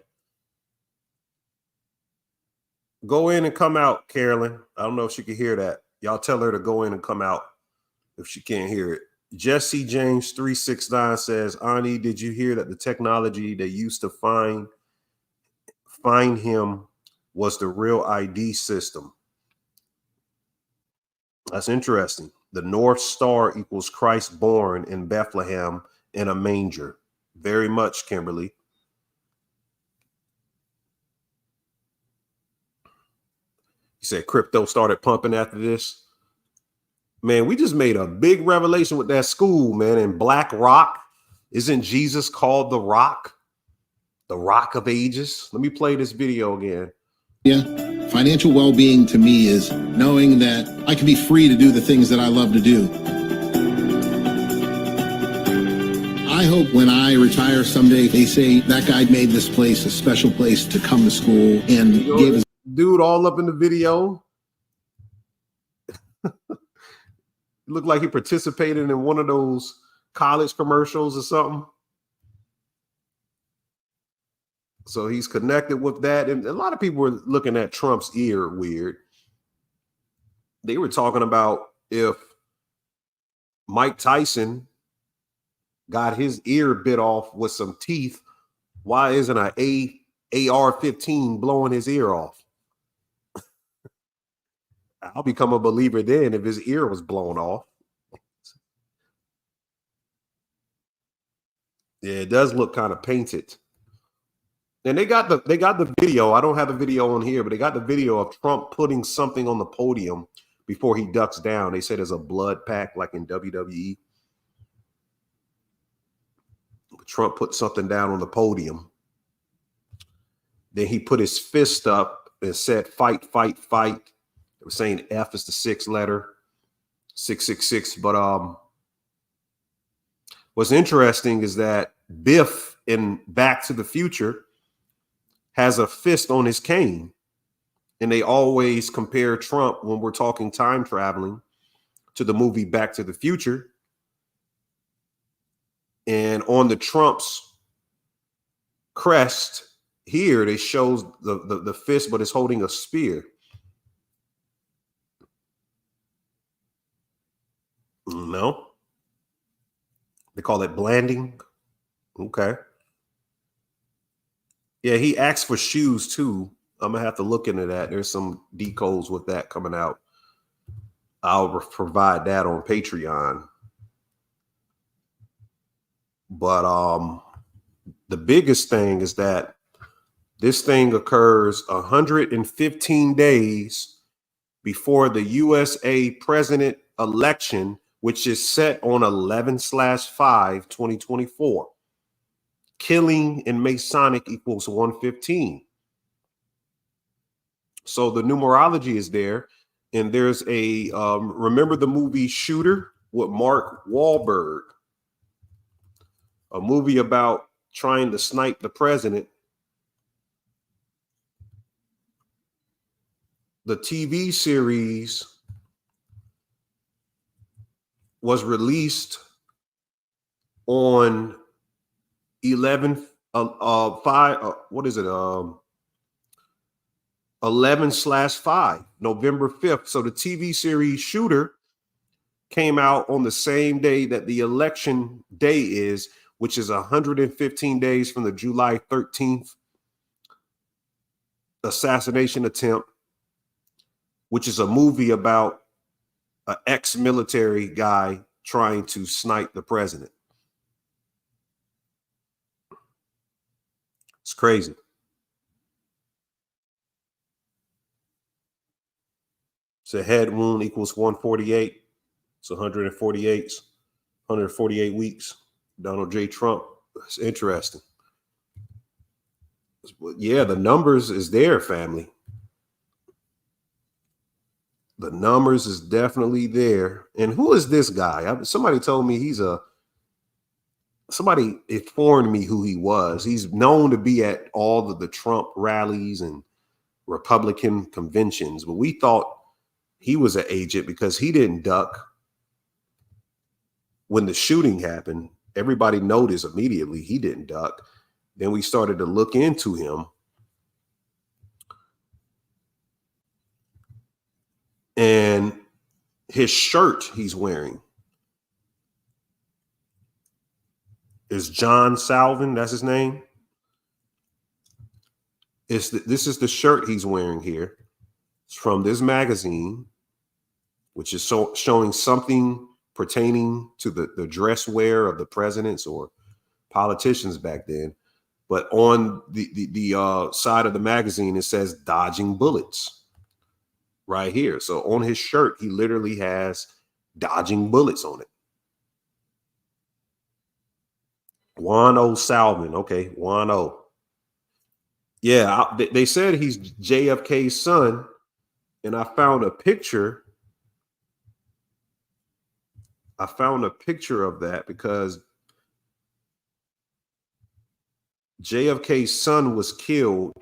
Go in and come out, Carolyn. I don't know if she can hear that. Y'all tell her to go in and come out if she can't hear it. Jesse James 369 says, Ani, did you hear that the technology they used to find him was the real ID system? That's interesting. The North Star equals Christ born in Bethlehem in a manger. Very much, Kimberly. You said crypto started pumping after this. Man, we just made a big revelation with that school, man. In Black Rock, isn't Jesus called the Rock? The Rock of Ages? Let me play this video again. Yeah, financial well-being to me is knowing that I can be free to do the things that I love to do. I hope when I retire someday, they say that guy made this place a special place to come to school and gave us. Dude all up in the video. Looked like he participated in one of those college commercials or something. So he's connected with that. And a lot of people were looking at Trump's ear weird. They were talking about if Mike Tyson got his ear bit off with some teeth, why isn't an AR-15 blowing his ear off? I'll become a believer then if his ear was blown off. Yeah, it does look kind of painted. And they got the video. I don't have the video on here, but they got the video of Trump putting something on the podium before he ducks down. They said there's a blood pack like in WWE. Trump put something down on the podium. Then he put his fist up and said, fight, fight, fight. They were saying F is the 6th letter. 666. But what's interesting is that Biff in Back to the Future has a fist on his cane, and they always compare Trump when we're talking time traveling to the movie Back to the Future. And on the Trump's crest here, they shows the fist, but it's holding a spear. No, they call it blanding. Okay. Yeah, he asked for shoes too. I'm gonna have to look into that. There's some decodes with that coming out. I'll provide that on Patreon. But the biggest thing is that this thing occurs 115 days before the USA president election, which is set on 11/5/2024. Killing in Masonic equals 115. So the numerology is there. And there's a, remember the movie Shooter with Mark Wahlberg? A movie about trying to snipe the president. The TV series was released on 11/5, November 5th. So the TV series Shooter came out on the same day that the election day is, which is 115 days from the July 13th assassination attempt, which is a movie about an ex-military guy trying to snipe the president. It's crazy. So head wound equals 148. It's 148 weeks. Donald J. Trump. It's interesting. Yeah, the numbers is there, family. The numbers is definitely there. And who is this guy? Somebody told me somebody informed me who he was. He's known to be at all of the Trump rallies and Republican conventions, but we thought he was an agent because he didn't duck when the shooting happened. Everybody noticed immediately he didn't duck. Then we started to look into him. And his shirt he's wearing is John Salvin. That's his name. This is the shirt he's wearing here. It's from this magazine, which is showing something pertaining to the dress wear of the presidents or politicians back then. But on the side of the magazine, it says dodging bullets right here. So on his shirt, he literally has dodging bullets on it. Juan O. Salvin. Okay, Juan O. Yeah, they said he's JFK's son. And I found a picture. I found a picture of that because JFK's son was killed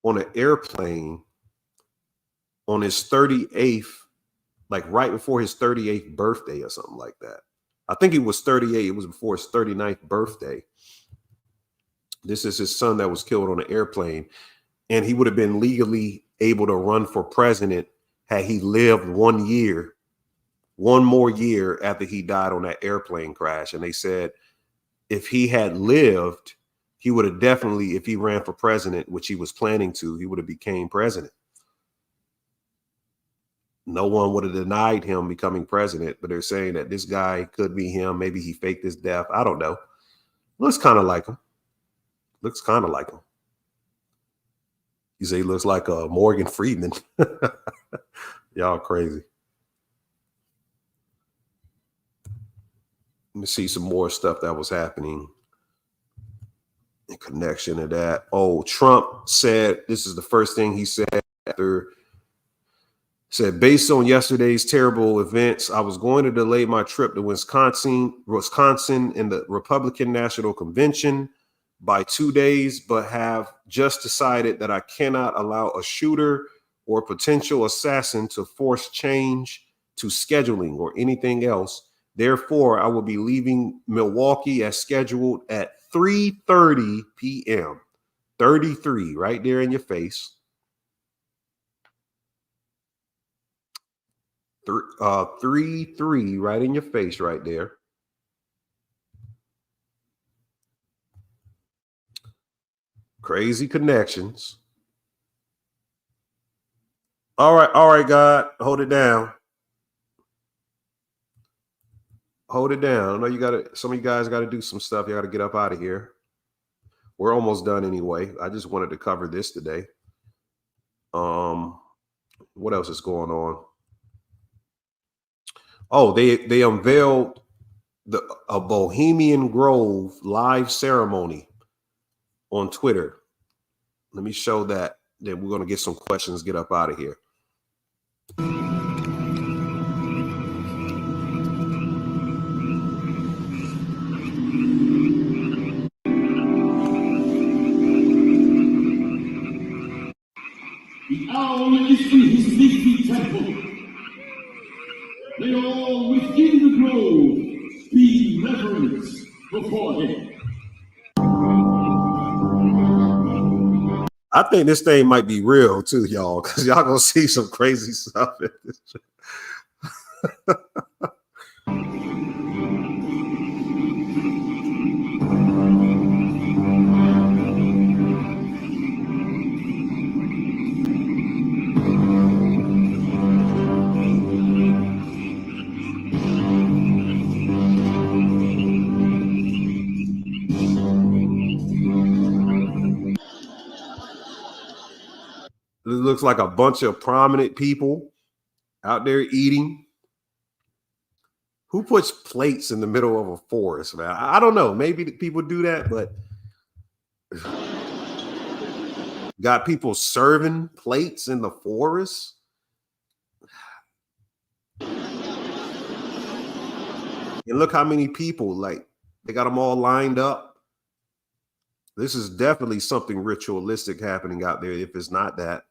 on an airplane on his 38th, like right before his 38th birthday or something like that. I think he was 38. It was before his 39th birthday. This is his son that was killed on an airplane. And he would have been legally able to run for president had he lived 1 year. One more year after he died on that airplane crash. And they said if he had lived, he would have definitely, if he ran for president, which he was planning to, he would have became president. No one would have denied him becoming president, but they're saying that this guy could be him. Maybe he faked his death. I don't know. Looks kind of like him. Looks kind of like him. You say he looks like a Morgan Freeman. Y'all crazy. Let me see some more stuff that was happening in connection to that. Oh, Trump said, this is the first thing he said after Said, based on yesterday's terrible events, I was going to delay my trip to Wisconsin in the Republican National Convention by 2 days, but have just decided that I cannot allow a shooter or potential assassin to force change to scheduling or anything else. Therefore, I will be leaving Milwaukee as scheduled at 3:30 p.m. 33 right there in your face. 3-3 right in your face right there. Crazy connections. All right, God, hold it down. Hold it down. I know some of you guys got to do some stuff. You got to get up out of here. We're almost done anyway. I just wanted to cover this today. What else is going on? Oh, they unveiled a Bohemian Grove live ceremony on Twitter. Let me show that. Then we're going to get some questions, get up out of here. The owl is in his sleepy temple. May all within the grove be reverence before him. I think this thing might be real too, y'all, because y'all gonna see some crazy stuff in this. It looks like a bunch of prominent people out there eating. Who puts plates in the middle of a forest, man? I don't know. Maybe people do that, but got people serving plates in the forest. And look how many people, like, they got them all lined up. This is definitely something ritualistic happening out there, if it's not that.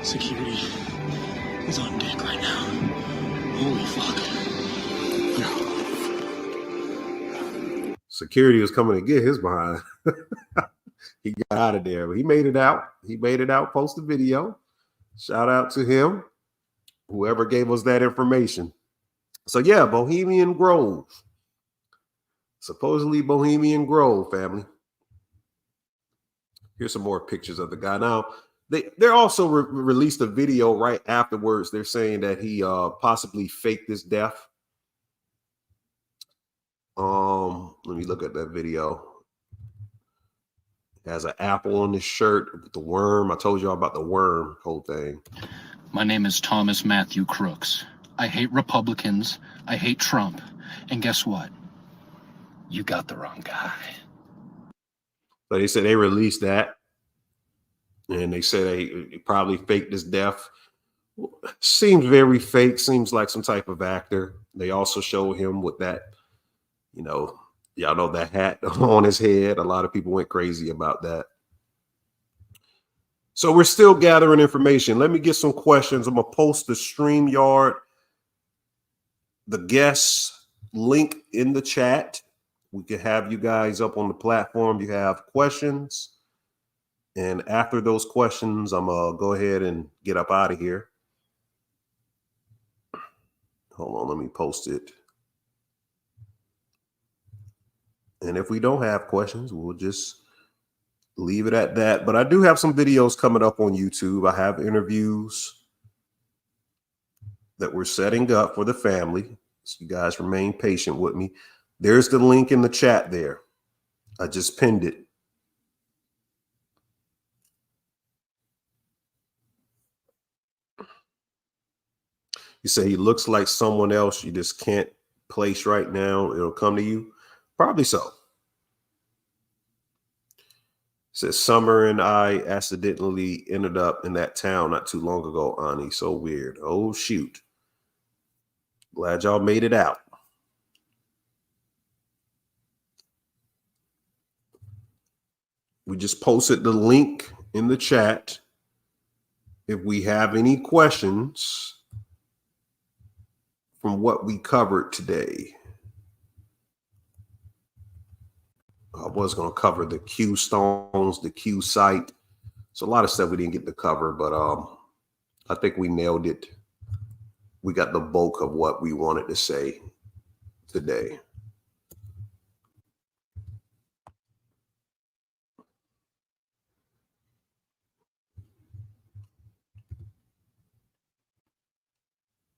Security is on deck right now. Holy fuck. Security was coming to get his behind. He got out of there, but he made it out. He made it out, post the video. Shout out to him, whoever gave us that information. So yeah, Bohemian Grove. Supposedly Bohemian Grove, family. Here's some more pictures of the guy. Now, they're also released a video right afterwards. They're saying that he possibly faked his death. Let me look at that video. Has an apple on his shirt with the worm. I told y'all about the worm whole thing. My name is Thomas Matthew Crooks. I hate Republicans. I hate Trump. And guess what? You got the wrong guy. So they said they released that. And they said he probably faked his death. Seems very fake. Seems like some type of actor. They also show him with that, you know, y'all know that hat on his head. A lot of people went crazy about that. So we're still gathering information. Let me get some questions. I'm going to post the StreamYard, the guests link in the chat. We can have you guys up on the platform. You have questions. And after those questions, I'm going to go ahead and get up out of here. Hold on, let me post it. And if we don't have questions, we'll just leave it at that. But I do have some videos coming up on YouTube. I have interviews that we're setting up for the family. So you guys remain patient with me. There's the link in the chat there. I just pinned it. You say he looks like someone else you just can't place right now. It'll come to you. Probably so. Says Summer and I accidentally ended up in that town not too long ago, Ani. So weird. Oh, shoot. Glad y'all made it out. We just posted the link in the chat. If we have any questions from what we covered today. I was going to cover the Q stones, the Q site. So a lot of stuff we didn't get to cover, but I think we nailed it. We got the bulk of what we wanted to say today.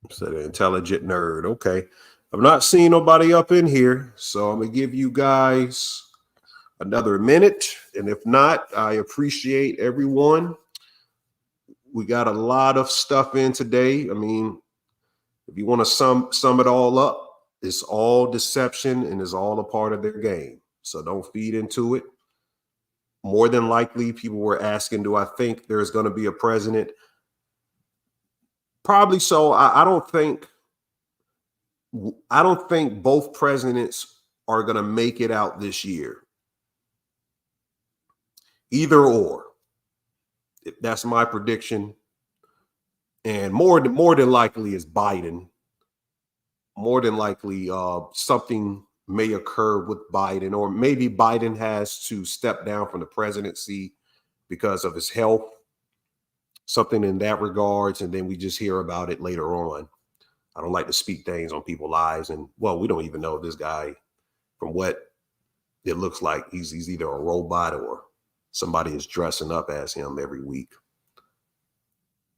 So the intelligent nerd. Okay. I've not seen nobody up in here, so I'm going to give you guys another minute. And if not, I appreciate everyone. We got a lot of stuff in today. I mean, if you want to sum it all up, it's all deception and it's all a part of their game. So don't feed into it. More than likely, people were asking, do I think there's going to be a president? Probably so. I don't think both presidents are going to make it out this year. Either or. That's my prediction. And more than likely is Biden. More than likely something may occur with Biden, or maybe Biden has to step down from the presidency because of his health. Something in that regards, and then we just hear about it later on. I don't like to speak things on people's lives, and well, we don't even know this guy, from what it looks like, he's either a robot or somebody is dressing up as him every week.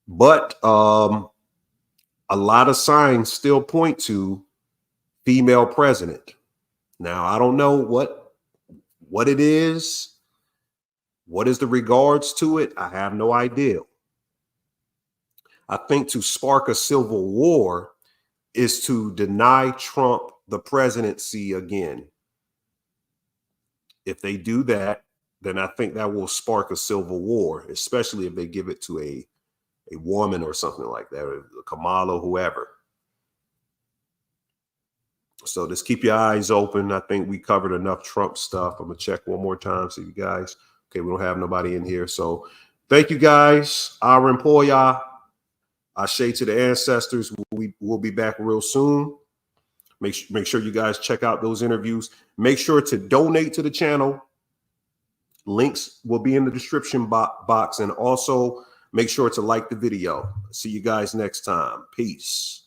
But a lot of signs still point to female president. Now, I don't know what it is. What is the regards to it? I have no idea. I think to spark a civil war is to deny Trump the presidency again. If they do that, then I think that will spark a civil war, especially if they give it to a woman or something like that, or Kamala, whoever. So just keep your eyes open. I think we covered enough Trump stuff. I'm going to check one more time. See you guys. Okay, we don't have nobody in here. So thank you guys. Our Empoya. Ashe to the ancestors. We'll be back real soon. Make sure you guys check out those interviews. Make sure to donate to the channel. Links will be in the description box. And also make sure to like the video. See you guys next time. Peace.